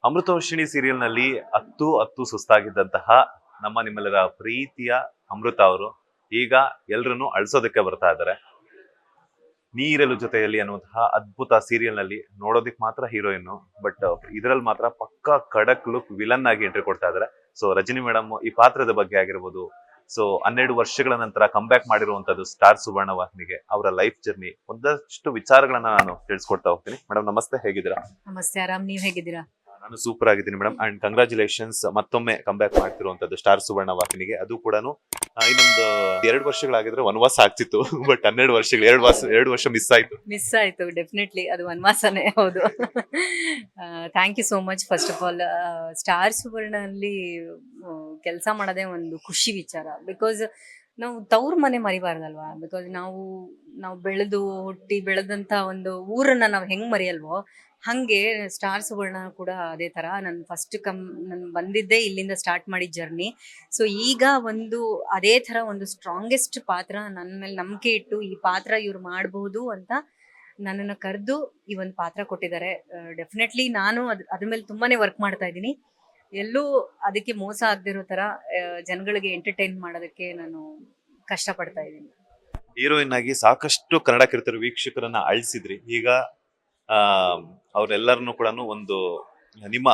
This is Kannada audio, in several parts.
ಅಮೃತವರ್ಷಿಣಿ ಸೀರಿಯಲ್ ನಲ್ಲಿ ಹತ್ತು ಸುಸ್ತಾಗಿದ್ದಂತಹ ನಿಮ್ಮೆಲ್ಲರ ಪ್ರೀತಿಯ ಅಮೃತ ಅವರು ಈಗ ಎಲ್ರನ್ನು ಅಳ್ಸೋದಕ್ಕೆ ಬರ್ತಾ ಇದ್ದಾರೆ. ನೀರಲು ಜೊತೆಯಲ್ಲಿ ಅನ್ನುವಂತಹ ಅದ್ಭುತ ಸೀರಿಯಲ್ ನಲ್ಲಿ ನೋಡೋದಿಕ್ ಮಾತ್ರ ಹೀರೋಯಿನ್, ಬಟ್ ಇದರಲ್ಲಿ ಮಾತ್ರ ಪಕ್ಕಾ ಖಡಕ್ ಲುಕ್ ವಿಲನ್ ಆಗಿ ಎಂಟ್ರಿ ಕೊಡ್ತಾ ಇದ್ದಾರೆ. ಸೊ ರಜನಿ ಮೇಡಮ್ ಈ ಪಾತ್ರದ ಬಗ್ಗೆ ಆಗಿರ್ಬೋದು, ಸೊ 12 ವರ್ಷಗಳ ನಂತರ ಕಂಬ್ಯಾಕ್ ಮಾಡಿರುವಂತದ್ದು ಸ್ಟಾರ್ ಸುವರ್ಣ ವಾಹಿನಿಗೆ ಅವರ ಲೈಫ್ ಜರ್ನಿ, ಒಂದಷ್ಟು ವಿಚಾರಗಳನ್ನ ನಾನು ತಿಳಿಸ್ಕೊಡ್ತಾ ಹೋಗ್ತೀನಿ. ಮೇಡಮ್ ನಮಸ್ತೆ, ಹೇಗಿದ್ದೀರಾ? ನಮಸ್ತೆ, ಆರಾಮ್. ನೀವ್ ಹೇಗಿದ್ದೀರಾ? ನಾನು ಸೂಪರ್ ಆಗಿದ್ದೀನಿ ಮೇಡಮ್. ಅಂಡ್ ಕಂಗ್ರಾಚುಲೇಷನ್ಸ್, ಮತ್ತೊಮ್ಮೆ ಕಂಬ್ಯಾಕ್ ಮಾಡ್ತಿರುವಂತದ್ದು ಸ್ಟಾರ್ ಸುವರ್ಣ ವಾಹಿನಿಗೆ. ಅದು ಕೂಡ ಇನ್ನೊಂದು 2 ವರ್ಷಗಳಾಗಿದ್ರೆ ವನವಾಸ ಆಗ್ತಿತ್ತು, ಬಟ್ 12 ವರ್ಷಗಳು 2 ವರ್ಷ ಮಿಸ್ ಆಯ್ತು. ಡೆಫಿನೆಟ್ಲಿ ಅದು ವನವಾಸನೇ, ಹೌದು. Thank you so much. First of all, star Suvarna ಅಲ್ಲಿ ಕೆಲಸ ಮಾಡೋದೇ ಒಂದು ಖುಷಿ ವಿಚಾರ. ಬಿಕಾಸ್ ನಾವು ತವ್ರ ಮನೆ ಮರಿಬಾರ್ದಲ್ವಾ. ಬಿಕಾಸ್ ನಾವು ಹುಟ್ಟಿ ಬೆಳೆದಂತ ಒಂದು ಊರನ್ನ ನಾವು ಹೆಂಗ್ ಮರೆಯಲ್ವೋ, ಹಂಗೆ ಸ್ಟಾರ್ ಸುವರ್ಣ ಕೂಡ ಅದೇ ತರ. ನಾನು ಬಂದಿದ್ದೆ ಇಲ್ಲಿಂದ ಸ್ಟಾರ್ಟ್ ಮಾಡಿದ ಜರ್ನಿ. ಸೊ ಈಗ ಅದೇ ತರ ಒಂದು ಸ್ಟ್ರಾಂಗೆಸ್ಟ್ ಪಾತ್ರ ನನ್ನ ಮೇಲೆ ನಂಬಿಕೆ ಇಟ್ಟು ಈ ಪಾತ್ರ ಇವ್ರು ಮಾಡಬಹುದು ಅಂತ ನನ್ನನ್ನು ಕರೆದು ಈ ಒಂದು ಪಾತ್ರ ಕೊಟ್ಟಿದ್ದಾರೆ. ಡೆಫಿನೆಟ್ಲಿ ನಾನು ಅದ್ರ ಮೇಲೆ ತುಂಬಾನೇ ವರ್ಕ್ ಮಾಡ್ತಾ ಇದ್ದೀನಿ. ಎಲ್ಲೂ ಅದಕ್ಕೆ ಮೋಸ ಆಗದಿರೋ ತರ ಜನಗಳಿಗೆ ಎಂಟರ್ಟೈನ್ ಮಾಡೋದಕ್ಕೆ ನಾನು ಕಷ್ಟಪಡ್ತಾ ಇದ್ದೀನಿ. ಹೀರೋಯಿನ್ ಆಗಿ ಸಾಕಷ್ಟು ಕನ್ನಡ ಕಿರುತೆರೆ ವೀಕ್ಷಕರನ್ನ ಅಳಿಸಿದ್ರಿ. ಈಗ ಅವ್ರೆಲ್ಲರನ್ನು ಕೂಡ ಒಂದು ನಿಮ್ಮ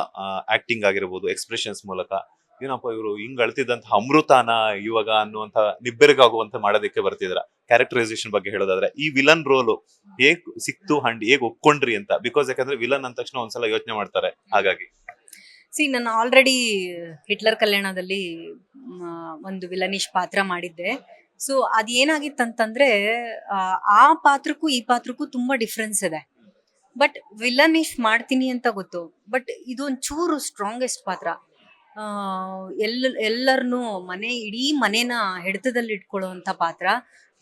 ಆಕ್ಟಿಂಗ್ ಆಗಿರ್ಬೋದು, ಎಕ್ಸ್ಪ್ರೆಷನ್ಸ್ ಮೂಲಕ ಏನಪ್ಪ ಇವರು ಹಿಂಗ್ ಅಳ್ತಿದ್ದಂತ ಅಮೃತಾನ ಇವಾಗ ಅನ್ನುವಂತ ನಿಬ್ಬೆರಗಾಗುವಂತ ಮಾಡೋದಕ್ಕೆ ಬರ್ತಿದ್ರ. ಕ್ಯಾರೆಕ್ಟರೈಸೇಷನ್ ಬಗ್ಗೆ ಹೇಳೋದಾದ್ರೆ ಈ ವಿಲನ್ ರೋಲ್ ಹೇಗ್ ಸಿಕ್ತು ಅಂಡ್ ಹೇಗ್ ಒಪ್ಕೊಂಡ್ರಿ ಅಂತ? ಬಿಕಾಸ್ ಯಾಕಂದ್ರೆ ವಿಲನ್ ಅಂದ ತಕ್ಷಣ ಒಂದ್ಸಲ ಯೋಚನೆ ಮಾಡ್ತಾರೆ. ಹಾಗಾಗಿ ನಾನು ಆಲ್ರೆಡಿ ಹಿಟ್ಲರ್ ಕಲ್ಯಾಣದಲ್ಲಿ ಒಂದು ವಿಲನಿಶ್ ಪಾತ್ರ ಮಾಡಿದ್ದೆ. ಸೊ ಅದೇನಾಗಿತ್ತಂತಂದ್ರೆ ಆ ಪಾತ್ರಕ್ಕೂ ಈ ಪಾತ್ರಕ್ಕೂ ತುಂಬಾ ಡಿಫ್ರೆನ್ಸ್ ಇದೆ. ಬಟ್ ವಿಲನಿಶ್ ಮಾಡ್ತೀನಿ ಅಂತ ಗೊತ್ತು, ಬಟ್ ಇದು ಒಂಚೂರು ಸ್ಟ್ರಾಂಗೆಸ್ಟ್ ಪಾತ್ರ. ಎಲ್ಲರನ್ನು ಇಡೀ ಮನೇನ ಹಿಡಿತದಲ್ಲಿ ಇಟ್ಕೊಳ್ಳುವಂತ ಪಾತ್ರ.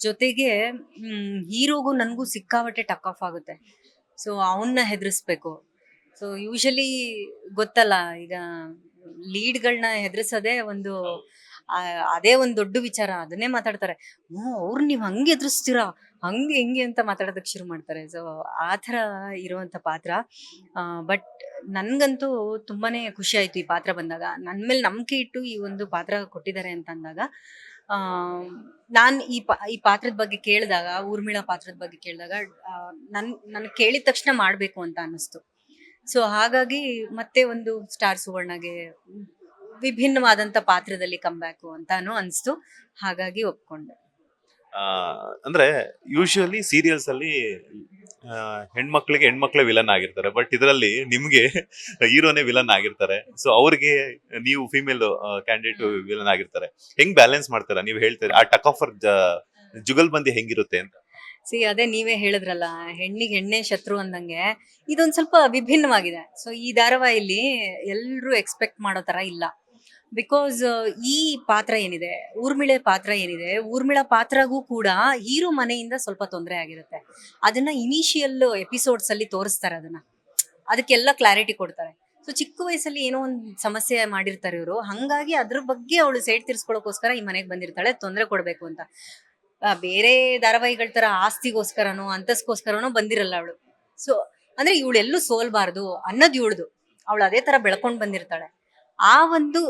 ಜೊತೆಗೆ ಹೀರೋಗೂ ನನಗೂ ಸಿಕ್ಕಾಬಟ್ಟೆ ಟಕ್ ಆಫ್ ಆಗುತ್ತೆ. ಸೊ ಅವನ್ನ ಹೆದರ್ಸ್ಬೇಕು. ಸೊ ಯೂಶಲಿ ಗೊತ್ತಲ್ಲ, ಈಗ ಲೀಡ್ಗಳನ್ನ ಹೆದರ್ಸೋದೇ ಅದೇ ಒಂದು ದೊಡ್ಡ ವಿಚಾರ. ಅದನ್ನೇ ಮಾತಾಡ್ತಾರೆ, ಅವ್ರು ನೀವ್ ಹಂಗೆ ಎದುರಿಸ್ತೀರಾ, ಹಂಗೆ ಹಿಂಗೆ ಅಂತ ಮಾತಾಡೋದಕ್ಕೆ ಶುರು ಮಾಡ್ತಾರೆ. ಸೊ ಆ ಥರ ಇರುವಂತ ಪಾತ್ರ. ಬಟ್ ನನ್ಗಂತೂ ತುಂಬಾನೇ ಖುಷಿ ಆಯ್ತು ಈ ಪಾತ್ರ ಬಂದಾಗ. ನನ್ ಮೇಲೆ ನಂಬಿಕೆ ಇಟ್ಟು ಈ ಒಂದು ಪಾತ್ರ ಕೊಟ್ಟಿದ್ದಾರೆ ಅಂತ ಅಂದಾಗ, ನಾನ್ ಈ ಪಾತ್ರದ ಬಗ್ಗೆ ಕೇಳಿದಾಗ, ಊರ್ಮಿಳಾ ಪಾತ್ರದ ಬಗ್ಗೆ ಕೇಳಿದಾಗ ನನ್ ಕೇಳಿದ ತಕ್ಷಣ ಮಾಡ್ಬೇಕು ಅಂತ ಅನ್ನಿಸ್ತು. ಸೊ ಹಾಗಾಗಿ ಮತ್ತೆ ಒಂದು ಸ್ಟಾರ್ ಸುವರ್ಣಗೆ ವಿಭಿನ್ನವಾದಂತ ಪಾತ್ರದಲ್ಲಿ ಕಂಬ್ಯಾಕು ಅಂತಾನು ಅನ್ಸ್ತು. ಹಾಗಾಗಿ ಒಪ್ಕೊಂಡೆ. ಅಂದ್ರೆ ಯೂಶುವಲಿ ಸೀರಿಯಲ್ಸ್ ಅಲ್ಲಿ ಹೆಣ್ಮಕ್ಳೇ ವಿಲನ್ ಆಗಿರ್ತಾರೆ, ಬಟ್ ಇದರಲ್ಲಿ ನಿಮ್ಗೆ ಹೀರೋನೇ ವಿಲನ್ ಆಗಿರ್ತಾರೆ. ಸೊ ಅವ್ರಿಗೆ ನೀವು ಫಿಮೇಲ್ ಕ್ಯಾಂಡಿಡೇಟ್ ವಿಲನ್ ಆಗಿರ್ತಾರೆ. ಹೆಂಗ್ ಬ್ಯಾಲೆನ್ಸ್ ಮಾಡ್ತಾರ? ನೀವು ಹೇಳ್ತೀರಿ ಆ ಟಕ್ ಆಫರ್ ಜುಗಲ್ಬಂದಿ ಹೆಂಗಿರುತ್ತೆ ಅಂತ. ಅದೇ ನೀವೇ ಹೇಳಿದ್ರಲ್ಲ, ಹೆಣ್ಣಿಗೆ ಹೆಣ್ಣೆ ಶತ್ರು ಅಂದಂಗೆ ಇದೊಂದ್ ಸ್ವಲ್ಪ ವಿಭಿನ್ನವಾಗಿದೆ. ಸೊ ಈ ಧಾರಾವಾಹಿಲಿ ಎಲ್ರು ಎಕ್ಸ್ಪೆಕ್ಟ್ ಮಾಡೋ ತರ ಇಲ್ಲ. ಬಿಕಾಸ್ ಈ ಪಾತ್ರ ಏನಿದೆ, ಊರ್ಮಿಳಾ ಪಾತ್ರಗೂ ಕೂಡ ಹೀರೋ ಮನೆಯಿಂದ ಸ್ವಲ್ಪ ತೊಂದರೆ ಆಗಿರುತ್ತೆ. ಅದನ್ನ ಇನಿಷಿಯಲ್ ಎಪಿಸೋಡ್ಸ್ ಅಲ್ಲಿ ತೋರಿಸ್ತಾರೆ. ಅದಕ್ಕೆಲ್ಲ ಕ್ಲಾರಿಟಿ ಕೊಡ್ತಾರೆ. ಸೊ ಚಿಕ್ಕ ವಯಸ್ಸಲ್ಲಿ ಏನೋ ಒಂದು ಸಮಸ್ಯೆ ಮಾಡಿರ್ತಾರೆ ಇವರು. ಹಂಗಾಗಿ ಅದ್ರ ಬಗ್ಗೆ ಅವಳು ಸೈಡ್ ತೀರ್ಸ್ಕೊಳ್ಳೋಕೋಸ್ಕರ ಈ ಮನೆಗೆ ಬಂದಿರ್ತಾಳೆ, ತೊಂದರೆ ಕೊಡ್ಬೇಕು ಅಂತ. ಬೇರೆ ಧಾರಾವಾಹಿಗಳ ತರ ಆಸ್ತಿಗೋಸ್ಕರನೋ ಅಂತಸ್ಗೋಸ್ಕರನೋ ಬಂದಿರಲ್ಲ ಅವಳು. ಸೊ ಅಂದ್ರೆ ಇವಳೆಲ್ಲೂ ಸೋಲ್ಬಾರ್ದು ಅನ್ನೋದು ಇವಳ್ದು. ಅವಳು ಅದೇ ತರ ಬೆಳ್ಕೊಂಡ್ ಬಂದಿರ್ತಾಳೆ. ಆ ಒಂದು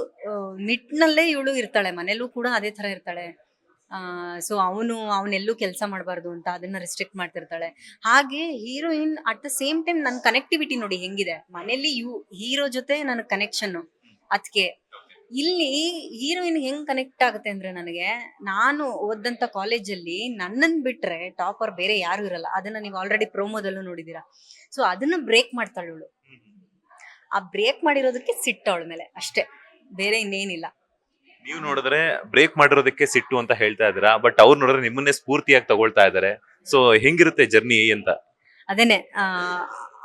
ನಿಟ್ಟಿನಲ್ಲೇ ಇವಳು ಇರ್ತಾಳೆ. ಮನೇಲೂ ಕೂಡ ಅದೇ ತರ ಇರ್ತಾಳೆ. ಸೊ ಅವನೆಲ್ಲೂ ಕೆಲಸ ಮಾಡಬಾರ್ದು ಅಂತ ಅದನ್ನ ರೆಸ್ಟ್ರಿಕ್ಟ್ ಮಾಡ್ತಿರ್ತಾಳೆ. ಹಾಗೆ heroine at the same time ನನ್ನ ಕನೆಕ್ಟಿವಿಟಿ ನೋಡಿ ಹೆಂಗಿದೆ. ಮನೇಲಿ ಹೀರೋ ಜೊತೆ ನನ್ನ ಕನೆಕ್ಷನ್. ಅದಕ್ಕೆ ಇಲ್ಲಿ ಹೀರೋಯಿನ್ ಹೆಂಗ್ ಕನೆಕ್ಟ್ ಆಗುತ್ತೆ ಅಂದ್ರೆ, ನಾನು ಓದಂತ ಕಾಲೇಜಲ್ಲಿ ನನ್ನನ್ ಬಿಟ್ರೆ ಟಾಪರ್ ಬೇರೆ ಯಾರು ಇರಲ್ಲ. ಅದನ್ನ ನೀವು ಆಲ್ರೆಡಿ ಪ್ರೋಮೋದಲ್ಲೂ ನೋಡಿದೀರಾ. ಸೊ ಅದನ್ನ ಬ್ರೇಕ್ ಮಾಡ್ತಾಳೆ ಇವಳು. ಆ ಬ್ರೇಕ್ ಮಾಡಿರೋದಕ್ಕೆ ಸಿಟ್ಟು ಅವಳ ಮೇಲೆ, ಅಷ್ಟೇ, ಬೇರೆ ಇನ್ನೇನಿಲ್ಲ. ನೀವು ನೋಡಿದ್ರೆ ಬ್ರೇಕ್ ಮಾಡಿರೋದಕ್ಕೆ ಸಿಟ್ಟು ಅಂತ ಹೇಳ್ತಾ ಇದ್ದೀರಾ, ಬಟ್ ಅವ್ರು ನೋಡಿದ್ರೆ ನಿಮ್ಮನ್ನೇ ಸ್ಫೂರ್ತಿಯಾಗಿ ತಗೊಳ್ತಾ ಇದಾರೆ. ಸೊ ಹೆಂಗಿರುತ್ತೆ ಜರ್ನಿ ಅಂತ? ಅದೇನೆ,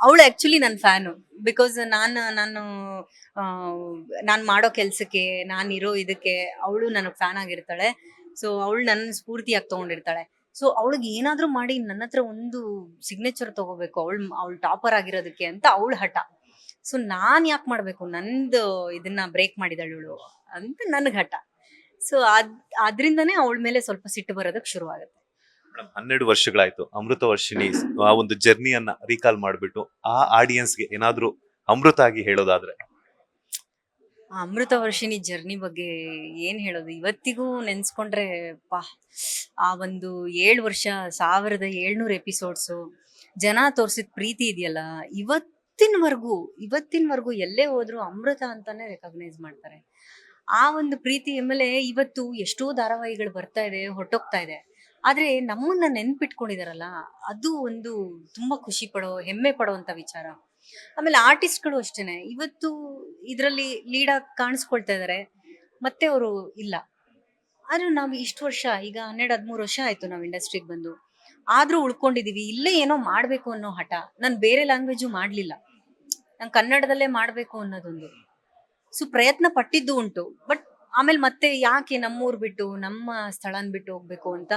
ಅವಳು ಆಕ್ಚುಲಿ ನನ್ನ ಫ್ಯಾನು. ಬಿಕಾಸ್ ನಾನು ಮಾಡೋ ಕೆಲ್ಸಕ್ಕೆ, ನಾನಿರೋ ಇದಕ್ಕೆ ಅವಳು ನನಗೆ ಫ್ಯಾನ್ ಆಗಿರ್ತಾಳೆ. ಸೊ ಅವಳು ನನ್ನ ಸ್ಫೂರ್ತಿಯಾಗಿ ತಗೊಂಡಿರ್ತಾಳೆ. ಸೊ ಅವಳಿಗೆ ಏನಾದ್ರೂ ಮಾಡಿ ನನ್ನ ಹತ್ರ ಒಂದು ಸಿಗ್ನೇಚರ್ ತಗೋಬೇಕು, ಅವಳು ಟಾಪರ್ ಆಗಿರೋದಕ್ಕೆ ಅಂತ ಅವಳು ಹಠ. ಸೊ ನಾನ್ ಯಾಕೆ ಮಾಡ್ಬೇಕು, ನಂದು ಇದನ್ನ ಬ್ರೇಕ್ ಮಾಡಿದಳು ಇವಳು ಅಂತ ನನ್ಗೆ ಹಠ. ಸೊ ಅದ್ರಿಂದಾನೇ ಅವಳ ಮೇಲೆ ಸ್ವಲ್ಪ ಸಿಟ್ಟು ಬರೋದಕ್ಕೆ ಶುರು ಆಗುತ್ತೆ. 12 ವರ್ಷಗಳಾಯ್ತು ಅಮೃತ ವರ್ಷಿಣಿ ಆ ಒಂದು ಜರ್ನಿಯನ್ನ ರೀಕಾಲ್ ಮಾಡ್ಬಿಟ್ಟು ಆ ಆಡಿಯನ್ಸ್ಗೆ ಏನಾದ್ರೂ ಅಮೃತ ಆಗಿ ಹೇಳೋದಾದ್ರೆ? ಅಮೃತ ವರ್ಷಿಣಿ ಜರ್ನಿ ಬಗ್ಗೆ ಏನ್ ಹೇಳೋದು, ಇವತ್ತಿಗೂ ನೆನ್ಸ್ಕೊಂಡ್ರೆ ಪಾ, ಆ ಒಂದು 7 ವರ್ಷ 1700 ಎಪಿಸೋಡ್ಸು, ಜನ ತೋರ್ಸಿದ ಪ್ರೀತಿ ಇದೆಯಲ್ಲ, ಇವತ್ತಿನವರೆಗೂ ಎಲ್ಲೇ ಹೋದ್ರು ಅಮೃತ ಅಂತಾನೆ ರೆಕಗ್ನೈಸ್ ಮಾಡ್ತಾರೆ. ಆ ಒಂದು ಪ್ರೀತಿ ಆಮೇಲೆ ಇವತ್ತು ಎಷ್ಟೋ ಧಾರಾವಾಹಿಗಳು ಬರ್ತಾ ಇದೆ, ಹೊರಟೋಗ್ತಾ ಇದೆ, ಆದ್ರೆ ನಮ್ಮನ್ನ ನೆನ್ಪಿಟ್ಕೊಂಡಿದಾರಲ್ಲ, ಅದು ಒಂದು ತುಂಬಾ ಖುಷಿ ಪಡೋ, ಹೆಮ್ಮೆ ಪಡೋಂತ ವಿಚಾರ. ಆಮೇಲೆ ಆರ್ಟಿಸ್ಟ್ಗಳು ಅಷ್ಟೇನೆ, ಇವತ್ತು ಇದರಲ್ಲಿ ಲೀಡ್ ಆಗಿ ಕಾಣಿಸ್ಕೊಳ್ತಾ ಇದಾರೆ, ಮತ್ತೆ ಅವರು ಇಲ್ಲ. ಆದ್ರೆ ನಾವು ಇಷ್ಟು ವರ್ಷ, ಈಗ 12-13 ವರ್ಷ ಆಯ್ತು ನಾವು ಇಂಡಸ್ಟ್ರಿಗೆ ಬಂದು, ಆದ್ರೂ ಉಳ್ಕೊಂಡಿದೀವಿ. ಇಲ್ಲೇ ಏನೋ ಮಾಡ್ಬೇಕು ಅನ್ನೋ ಹಠ. ನಾನು ಬೇರೆ ಲ್ಯಾಂಗ್ವೇಜು ಮಾಡ್ಲಿಲ್ಲ, ನಾನು ಕನ್ನಡದಲ್ಲೇ ಮಾಡ್ಬೇಕು ಅನ್ನೋದೊಂದು. ಸೊ ಪ್ರಯತ್ನ ಪಟ್ಟಿದ್ದು ಉಂಟು, ಬಟ್ ಆಮೇಲೆ ಮತ್ತೆ ಯಾಕೆ ನಮ್ಮೂರ್ ಬಿಟ್ಟು ನಮ್ಮ ಸ್ಥಳನ್ ಬಿಟ್ಟು ಹೋಗ್ಬೇಕು ಅಂತ,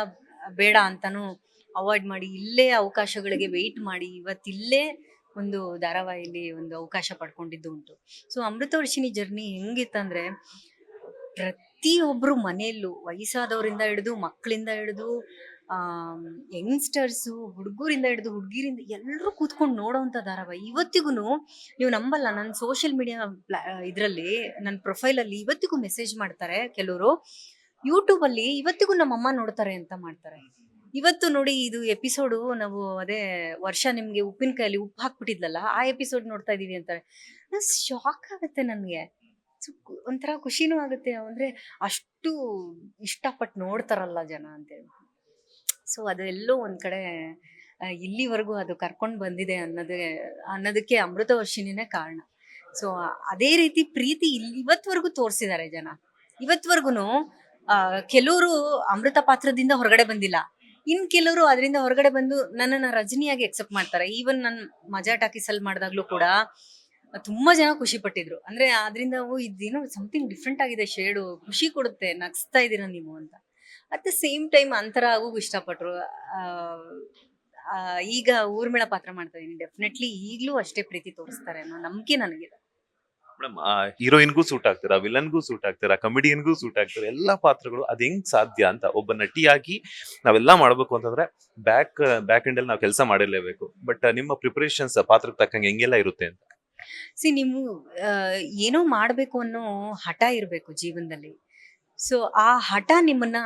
ಬೇಡ ಅಂತಾನು ಅವಾಯ್ಡ್ ಮಾಡಿ ಇಲ್ಲೇ ಅವಕಾಶಗಳಿಗೆ ವೆಯ್ಟ್ ಮಾಡಿ ಇವತ್ತಿಲ್ಲೇ ಒಂದು ಧಾರಾವಾಹಿಲಿ ಒಂದು ಅವಕಾಶ ಪಡ್ಕೊಂಡಿದ್ದು ಉಂಟು. ಸೊ ಅಮೃತ ವರ್ಷಿಣಿ ಜರ್ನಿ ಹೆಂಗಿತ್ತಂದ್ರೆ, ಪ್ರತಿಯೊಬ್ರು ಮನೆಯಲ್ಲೂ ವಯಸ್ಸಾದವರಿಂದ ಹಿಡಿದು ಮಕ್ಕಳಿಂದ ಹಿಡಿದು ಯಂಗ್ಸ್ಟರ್ಸು, ಹುಡುಗರಿಂದ ಹಿಡಿದು ಹುಡುಗಿರಿಂದ ಎಲ್ಲರೂ ಕೂತ್ಕೊಂಡು ನೋಡೋವಂಥ ಧಾರಾವಾಹಿ. ಇವತ್ತಿಗೂ ನೀವು ನಂಬಲ್ಲ, ನನ್ನ ಸೋಷಿಯಲ್ ಮೀಡಿಯಾ ಇದರಲ್ಲಿ ನನ್ನ ಪ್ರೊಫೈಲಲ್ಲಿ ಇವತ್ತಿಗೂ ಮೆಸೇಜ್ ಮಾಡ್ತಾರೆ ಕೆಲವರು, ಯೂಟ್ಯೂಬಲ್ಲಿ ಇವತ್ತಿಗೂ ನಮ್ಮಮ್ಮ ನೋಡ್ತಾರೆ ಅಂತ ಮಾಡ್ತಾರೆ. ಇವತ್ತು ನೋಡಿ, ಇದು ಎಪಿಸೋಡು ನಾವು ಅದೇ ವರ್ಷ ನಿಮ್ಗೆ ಉಪ್ಪಿನಕಾಯಲ್ಲಿ ಉಪ್ಪು ಹಾಕ್ಬಿಟ್ಟಿದ್ಲಲ್ಲ, ಆ ಎಪಿಸೋಡ್ ನೋಡ್ತಾ ಇದೀವಿ ಅಂತಾರೆ. ಶಾಕ್ ಆಗುತ್ತೆ ನನಗೆ, ಒಂಥರ ಖುಷಿನೂ ಆಗುತ್ತೆ, ಅಂದ್ರೆ ಅಷ್ಟು ಇಷ್ಟಪಟ್ಟು ನೋಡ್ತಾರಲ್ಲ ಜನ ಅಂತೇಳಿ. ಸೊ ಅದೆಲ್ಲೋ ಒಂದ್ ಕಡೆ ಇಲ್ಲಿವರೆಗೂ ಅದು ಕರ್ಕೊಂಡು ಬಂದಿದೆ ಅನ್ನೋದಕ್ಕೆ ಅಮೃತ ವರ್ಷಿಣಿನೇ ಕಾರಣ. ಸೊ ಅದೇ ರೀತಿ ಪ್ರೀತಿ ಇವತ್ವರೆಗೂ ತೋರಿಸಿದ್ದಾರೆ ಜನ. ಇವತ್ವರೆಗೂ ಕೆಲವರು ಅಮೃತ ಪಾತ್ರದಿಂದ ಹೊರಗಡೆ ಬಂದಿಲ್ಲ, ಇನ್ ಕೆಲವರು ಅದರಿಂದ ಹೊರಗಡೆ ಬಂದು ನನ್ನನ್ನ ರಜನಿಯಾಗಿ ಎಕ್ಸೆಪ್ಟ್ ಮಾಡ್ತಾರೆ. ಈವನ್ ನನ್ ಮಜಾ ಟಾಕೀಸಲ್ಲಿ ಮಾಡಿದಾಗ್ಲೂ ಕೂಡ ತುಂಬಾ ಜನ ಖುಷಿ ಪಟ್ಟಿದ್ರು. ಅಂದ್ರೆ ಅದರಿಂದ ಇದೇನೋ ಸಮಥಿಂಗ್ ಡಿಫ್ರೆಂಟ್ ಆಗಿದೆ, ಶೇಡು ಖುಷಿ ಕೊಡುತ್ತೆ, ನಗಿಸ್ತಾ ಇದೀರ ನೀವು ಅಂತ. ಅಟ್ ದ ಸೇಮ್ ಟೈಮ್ ಅಂತರ ಆಗೋಗೂ ಇಷ್ಟಪಟ್ರು. ಈಗ ಊರ್ಮಿಳಾ ಪಾತ್ರ ಮಾಡ್ತಾ ಇದೀನಿ, ಡೆಫಿನೆಟ್ಲಿ ಈಗ್ಲೂ ಅಷ್ಟೇ ಪ್ರೀತಿ ತೋರಿಸ್ತಾರೆ ಅನ್ನೋ ನಂಬಿಕೆ ನನಗಿದೆ. ಮೇಡಮ್, ಹೀರೋಯಿನ್ಗೂ ಸೂಟ್ ಆಗ್ತೀರಾ, ವಿಲನ್ಗೂ ಸೂಟ್ ಆಗ್ತೀರಾ, ಕಮಿಡಿಯನ್ಗೂ ಸೂಟ್ ಆಗ್ತೀರಾ, ಎಲ್ಲಾ ಪಾತ್ರಗಳು ಅದ್ ಹೆಂಗ್ ಸಾಧ್ಯ ಅಂತ? ಒಬ್ಬ ನಟಿಯಾಗಿ ನಾವೆಲ್ಲಾ ಮಾಡ್ಬೇಕು ಅಂತಂದ್ರೆ ಬ್ಯಾಕ್ ಎಂಡ್ ಅಲ್ಲಿ ನಾವು ಕೆಲಸ ಮಾಡಿರ್ಲೇಬೇಕು. ಬಟ್ ನಿಮ್ಮ ಪ್ರಿಪರೇಷನ್ಸ್ ಪಾತ್ರಕ್ಕೆ ತಕ್ಕಂಗೆ ಹೆಂಗೆಲ್ಲ ಇರುತ್ತೆ ಅಂತ? ನೀವು ಏನೋ ಮಾಡ್ಬೇಕು ಅನ್ನೋ ಹಠ ಇರ್ಬೇಕು ಜೀವನದಲ್ಲಿ. ಸೊ ಆ ಹಠ ನಿಮ್ಮನ್ನ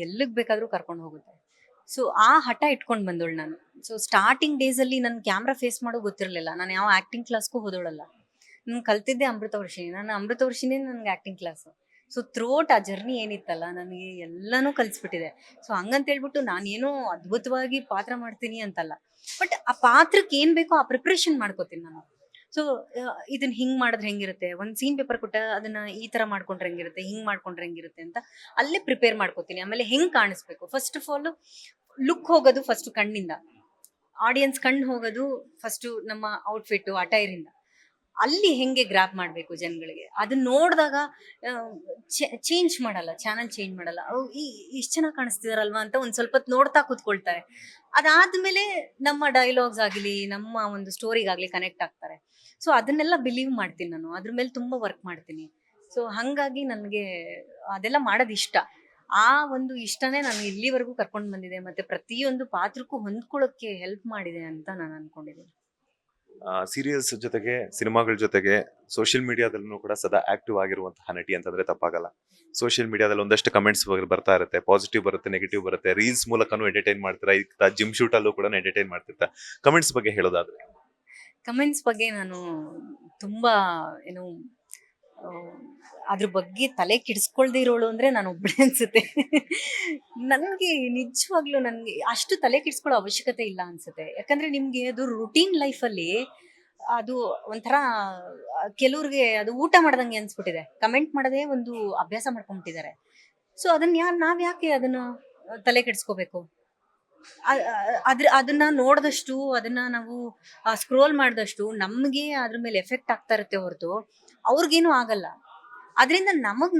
ಎಲ್ಲಿಗ್ ಬೇಕಾದ್ರೂ ಕರ್ಕೊಂಡು ಹೋಗುತ್ತೆ. ಸೊ ಆ ಹಠ ಇಟ್ಕೊಂಡು ಬಂದೋಳು ನಾನು. ಸೊ ಸ್ಟಾರ್ಟಿಂಗ್ ಡೇಸ್ ಅಲ್ಲಿ ನನ್ ಕ್ಯಾಮ್ರಾ ಫೇಸ್ ಮಾಡೋ ಗೊತ್ತಿರಲಿಲ್ಲ, ನಾನು ಯಾವ ಆಕ್ಟಿಂಗ್ ಕ್ಲಾಸ್ಗೂ ಹೋದೋಳಲ್ಲ. ನಾನು ಕಲ್ತಿದ್ದೆ ಅಮೃತ ವರ್ಷಿಣಿ, ಅಮೃತ ವರ್ಷಿಣಿ ನನ್ಗೆ ಆಕ್ಟಿಂಗ್ ಕ್ಲಾಸ್. ಸೊ ಥ್ರೋಟ್ ಆ ಜರ್ನಿ ಏನಿತ್ತಲ್ಲ, ನನಗೆ ಎಲ್ಲಾನು ಕಲಿಸ್ಬಿಟ್ಟಿದೆ. ಸೊ ಹಂಗಂತ ಹೇಳ್ಬಿಟ್ಟು ನಾನೇನೋ ಅದ್ಭುತವಾಗಿ ಪಾತ್ರ ಮಾಡ್ತೀನಿ ಅಂತಲ್ಲ, ಬಟ್ ಆ ಪಾತ್ರಕ್ಕೆ ಏನ್ ಬೇಕೋ ಆ ಪ್ರಿಪ್ರೇಷನ್ ಮಾಡ್ಕೋತೀನಿ ನಾನು. ಸೊ ಇದನ್ನ ಹಿಂಗ್ ಮಾಡಿದ್ರೆ ಹೆಂಗಿರುತ್ತೆ, ಒಂದ್ ಸೀನ್ ಪೇಪರ್ ಕೊಟ್ಟ ಅದನ್ನ ಈ ತರ ಮಾಡ್ಕೊಂಡ್ರೆ ಹೆಂಗಿರುತ್ತೆ, ಹಿಂಗ್ ಮಾಡ್ಕೊಂಡ್ರೆ ಹೆಂಗಿರುತ್ತೆ ಅಂತ ಅಲ್ಲೇ ಪ್ರಿಪೇರ್ ಮಾಡ್ಕೋತೀನಿ. ಆಮೇಲೆ ಹೆಂಗ್ ಕಾಣಿಸ್ಬೇಕು, ಫಸ್ಟ್ ಆಫ್ ಆಲ್ ಲುಕ್ ಹೋಗೋದು ಫಸ್ಟ್ ಕಣ್ಣಿಂದ, ಆಡಿಯನ್ಸ್ ಕಣ್ಣು ಹೋಗೋದು ಫಸ್ಟ್ ನಮ್ಮ ಔಟ್ಫಿಟ್ ಅಟೈರ್ ಇಂದ. ಅಲ್ಲಿ ಹೆಂಗೆ ಗ್ರಾಪ್ ಮಾಡ್ಬೇಕು ಜನಗಳಿಗೆ, ಅದನ್ನ ನೋಡಿದಾಗ ಚೇಂಜ್ ಮಾಡಲ್ಲ, ಚಾನಲ್ ಚೇಂಜ್ ಮಾಡಲ್ಲ. ಇಷ್ಟು ಚೆನ್ನಾಗಿ ಕಾಣಿಸ್ತಿದಾರಲ್ವಾ ಅಂತ ಒಂದ್ ಸ್ವಲ್ಪ ನೋಡ್ತಾ ಕೂತ್ಕೊಳ್ತಾರೆ. ಅದಾದ್ಮೇಲೆ ನಮ್ಮ ಡೈಲಾಗ್ಸ್ ಆಗ್ಲಿ, ನಮ್ಮ ಒಂದು ಸ್ಟೋರಿಗಾಗ್ಲಿ ಕನೆಕ್ಟ್ ಆಗ್ತಾರೆ. ಸೊ ಅದನ್ನೆಲ್ಲ ಬಿಲೀವ್ ಮಾಡ್ತೀನಿ ನಾನು, ಅದ್ರ ಮೇಲೆ ತುಂಬಾ ವರ್ಕ್ ಮಾಡ್ತೀನಿ. ಸೊ ಹಂಗಾಗಿ ನನಗೆ ಅದೆಲ್ಲ ಮಾಡೋದು ಇಷ್ಟ. ಆ ಒಂದು ಇಷ್ಟನೇ ನಾನು ಇಲ್ಲಿವರೆಗೂ ಕರ್ಕೊಂಡು ಬಂದಿದೆ, ಮತ್ತೆ ಪ್ರತಿಯೊಂದು ಪಾತ್ರಕ್ಕೂ ಹೊಂದ್ಕೊಳ್ಳೋಕೆ ಹೆಲ್ಪ್ ಮಾಡಿದೆ ಅಂತ ನಾನು ಅನ್ಕೊಂಡಿದ್ದೀನಿ. ಸೀರಿಯಲ್ಸ್ ಜೊತೆಗೆ ಸಿನಿಮಾಗಳ ಜೊತೆಗೆ ಸೋಷಿಯಲ್ ಮೀಡಿಯಾದಲ್ಲೂ ಕೂಡ ಸದಾ ಆಕ್ಟಿವ್ ಆಗಿರುವಂತಹ ನಟಿ ಅಂತಂದ್ರೆ ತಪ್ಪಾಗಲ್ಲ. ಸೋಷಿಯಲ್ ಮೀಡಿಯಾದಲ್ಲಿ ಒಂದಷ್ಟು ಕಮೆಂಟ್ಸ್ ಬರ್ತಾ ಇರುತ್ತೆ, ಪಾಸಿಟಿವ್ ಬರುತ್ತೆ, ನೆಗೆಟಿವ್ ಬರುತ್ತೆ. ರೀಲ್ಸ್ ಮೂಲಕನೂ ಎಂಟರ್ಟೈನ್ ಮಾಡ್ತೀರಾ, ಈಗ ಜಿಮ್ ಶೂಟ್ ಅಲ್ಲೂ ಕೂಡ ಎಂಟರ್ಟೈನ್ ಮಾಡ್ತಿರ್ತಾ. ಕಮೆಂಟ್ಸ್ ಬಗ್ಗೆ ಹೇಳೋದಾದ್ರೆ? ಕಮೆಂಟ್ಸ್ ಬಗ್ಗೆ ನಾನು ತುಂಬಾ ಏನು ಅದ್ರ ಬಗ್ಗೆ ತಲೆ ಕೆಡಿಸ್ಕೊಳ್ದೇ ಇರೋಳು ಅಂದ್ರೆ ನಾನು ಒಬ್ಬಳೆ ಅನ್ಸುತ್ತೆ. ನನ್ಗೆ ನಿಜವಾಗ್ಲೂ ನನ್ಗೆ ಅಷ್ಟು ತಲೆ ಕೆಡಿಸ್ಕೊಳ್ಳೋ ಅವಶ್ಯಕತೆ ಇಲ್ಲ ಅನ್ಸುತ್ತೆ. ಯಾಕಂದ್ರೆ ನಿಮ್ಗೆ ಅದು ರುಟೀನ್ ಲೈಫಲ್ಲಿ ಅದು ಒಂಥರ ಕೆಲವ್ರಿಗೆ ಅದು ಊಟ ಮಾಡ್ದಂಗೆ ಅನ್ಸ್ಬಿಟ್ಟಿದೆ. ಕಮೆಂಟ್ ಮಾಡೋದೇ ಒಂದು ಅಭ್ಯಾಸ ಮಾಡ್ಕೊಂಡ್ಬಿಟ್ಟಿದ್ದಾರೆ. ಸೊ ಅದನ್ನ ನಾವ್ ಯಾಕೆ ಅದನ್ನ ತಲೆ ಕೆಡಿಸ್ಕೋಬೇಕು? ಅದನ್ನ ನೋಡಿದಷ್ಟು, ಅದನ್ನ ನಾವು ಸ್ಕ್ರೋಲ್ ಮಾಡಿದಷ್ಟು ನಮ್ಗೆ ಅದ್ರ ಮೇಲೆ ಎಫೆಕ್ಟ್ ಆಗ್ತಾ ಇರುತ್ತೆ ಹೊರತು ಅವ್ರಿಗೇನು ಆಗಲ್ಲ. ಅದರಿಂದ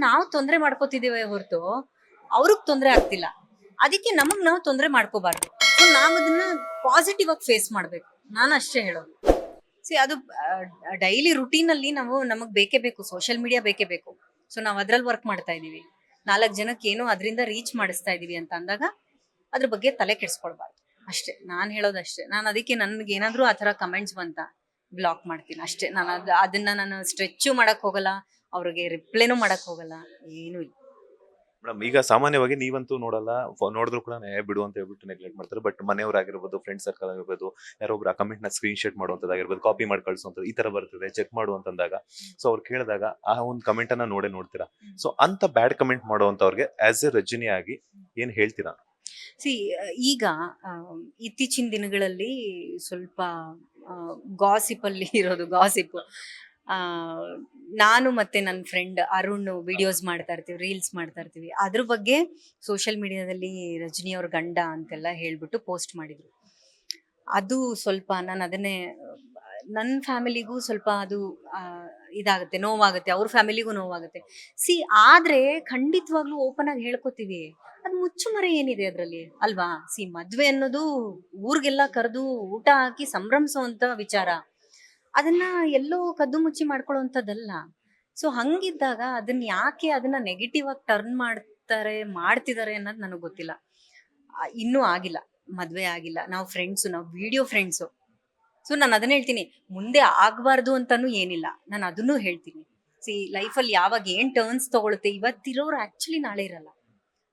ನಾವು ತೊಂದರೆ ಮಾಡ್ಕೋತಿದ್ದೀವಿ ಹೊರತು ಅವ್ರಿಗೆ ತೊಂದರೆ ಆಗ್ತಿಲ್ಲ. ಅದಕ್ಕೆ ನಾವು ತೊಂದರೆ ಮಾಡ್ಕೋಬಾರ್ದು. ಸೊ ನಾವು ಅದನ್ನ ಪಾಸಿಟಿವ್ ಆಗಿ ಫೇಸ್ ಮಾಡ್ಬೇಕು, ನಾನು ಅಷ್ಟೇ ಹೇಳೋದು. ಅದು ಡೈಲಿ ರುಟೀನ್ ಅಲ್ಲಿ ನಮಗ್ ಬೇಕೇ ಬೇಕು, ಸೋಷಿಯಲ್ ಮೀಡಿಯಾ ಬೇಕೇ ಬೇಕು. ಸೊ ನಾವು ಅದ್ರಲ್ಲಿ ವರ್ಕ್ ಮಾಡ್ತಾ ಇದೀವಿ, 4 ಜನಕ್ಕೆ ಏನೋ ಅದರಿಂದ ರೀಚ್ ಮಾಡಿಸ್ತಾ ಇದೀವಿ ಅಂತ ಅಂದಾಗ ಅದ್ರ ಬಗ್ಗೆ ತಲೆ ಕೆಡಿಸ್ಕೊಳ್ಬಾರ್ದು ಅಷ್ಟೇ, ನಾನು ಹೇಳೋದಷ್ಟೇ. ನಾನು ಅದಕ್ಕೆ ನನ್ಗೆ ಏನಾದ್ರೂ ಆ ಥರ ಕಮೆಂಟ್ಸ್ ಬಂತ ಬ್ಲಾಕ್ ಮಾಡ್ತೀನಿ ಅಷ್ಟೇ. ನಾನು ಅದನ್ನ ನಾನು ಸ್ಟ್ರೆಚ್ಚು ಮಾಡಕ್ ಹೋಗಲ್ಲ, ಅವ್ರಿಗೆ ರಿಪ್ಲೈನೂ ಮಾಡಕ್ ಹೋಗಲ್ಲ, ಏನೂ ಇಲ್ಲ. ಮೇಡಮ್ ಈಗ ಸಾಮಾನ್ಯವಾಗಿ ನೀವಂತೂ ನೋಡಲ್ಲ, ನೋಡಿದ್ರು ಕೂಡ ಬಿಡು ಅಂತ ಹೇಳ್ಬಿಟ್ಟು ನೆಗ್ಲೆಕ್ಟ್ ಮಾಡ್ತಾರೆ. ಬಟ್ ಮನೆಯವರಾಗಿರ್ಬೋದು, ಫ್ರೆಂಡ್ ಸರ್ಕಲ್ ಆಗಿರ್ಬೋದು, ಯಾರೊಬ್ರು ಆ ಕಮೆಂಟ್ ನ ಸ್ಕ್ರೀನ್ ಶಾಟ್ ಮಾಡುವಂತದ್ದಾಗಿರ್ಬೋದು, ಕಾಪಿ ಮಾಡಿ ಕಳಿಸುವಂಥದ್ದು ಈ ತರ ಬರ್ತಿದೆ, ಚೆಕ್ ಮಾಡುವಂತಂದಾಗ ಸೊ ಅವ್ರು ಕೇಳಿದಾಗ ಆ ಒಂದು ಕಮೆಂಟ್ ಅನ್ನ ನೋಡ್ತೀರಾ. ಸೊ ಅಂತ ಬ್ಯಾಡ್ ಕಮೆಂಟ್ ಮಾಡುವಂತವ್ರಿಗೆ ಆಸ್ ಎ ರಜನಿ ಆಗಿ ಏನ್ ಹೇಳ್ತೀರಾ? ಸಿ ಈಗ ಇತ್ತೀಚಿನ ದಿನಗಳಲ್ಲಿ ಸ್ವಲ್ಪ ಗಾಸಿಪಲ್ಲಿ ಇರೋದು ಗಾಸಿಪ್. ನಾನು ಮತ್ತೆ ನನ್ನ ಫ್ರೆಂಡ್ ಅರುಣ್ ವಿಡಿಯೋಸ್ ಮಾಡ್ತಾ ಇರ್ತೀವಿ, ರೀಲ್ಸ್ ಮಾಡ್ತಾ ಇರ್ತೀವಿ. ಅದ್ರ ಬಗ್ಗೆ ಸೋಷಿಯಲ್ ಮೀಡಿಯಾದಲ್ಲಿ ರಜನಿ ಅವ್ರ ಗಂಡ ಅಂತೆಲ್ಲ ಹೇಳ್ಬಿಟ್ಟು ಪೋಸ್ಟ್ ಮಾಡಿದ್ರು. ಅದು ಸ್ವಲ್ಪ ನಾನು ಅದನ್ನೇ ನನ್ನ ಫ್ಯಾಮಿಲಿಗೂ ಸ್ವಲ್ಪ ಅದು ಇದಾಗುತ್ತೆ, ನೋವಾಗುತ್ತೆ, ಅವ್ರ ಫ್ಯಾಮಿಲಿಗೂ ನೋವಾಗುತ್ತೆ. ಸಿ ಆದ್ರೆ ಖಂಡಿತವಾಗ್ಲೂ ಓಪನ್ ಆಗಿ ಹೇಳ್ಕೊತೀವಿ, ಅದು ಮುಚ್ಚುಮರೆ ಏನಿದೆ ಅದರಲ್ಲಿ ಅಲ್ವಾ? ಸಿ ಮದ್ವೆ ಅನ್ನೋದು ಊರಿಗೆಲ್ಲ ಕರೆದು ಊಟ ಹಾಕಿ ಸಂಭ್ರಮಿಸುವಂತ ವಿಚಾರ, ಅದನ್ನ ಎಲ್ಲೋ ಕದ್ದು ಮುಚ್ಚಿ ಮಾಡ್ಕೊಳ್ಳುವಂಥದ್ದಲ್ಲ. ಸೊ ಹಂಗಿದ್ದಾಗ ಅದನ್ನ ಯಾಕೆ ಅದನ್ನ ನೆಗೆಟಿವ್ ಆಗಿ ಟರ್ನ್ ಮಾಡ್ತಿದ್ದಾರೆ ಅನ್ನೋದು ನನಗೆ ಗೊತ್ತಿಲ್ಲ. ಇನ್ನೂ ಆಗಿಲ್ಲ, ಮದ್ವೆ ಆಗಿಲ್ಲ, ನಾವು ಫ್ರೆಂಡ್ಸು, ನಾವು ವಿಡಿಯೋ ಫ್ರೆಂಡ್ಸು. ಸೊ ನಾನು ಅದನ್ನ ಹೇಳ್ತೀನಿ, ಮುಂದೆ ಆಗ್ಬಾರ್ದು ಅಂತಾನು ಏನಿಲ್ಲ, ನಾನು ಅದನ್ನೂ ಹೇಳ್ತೀನಿ. ಸಿ ಲೈಫಲ್ಲಿ ಯಾವಾಗ ಏನ್ ಟರ್ನ್ಸ್ ತಗೊಳುತ್ತೆ, ಇವತ್ತಿರೋರು ಆಕ್ಚುಲಿ ನಾಳೆ ಇರಲ್ಲ,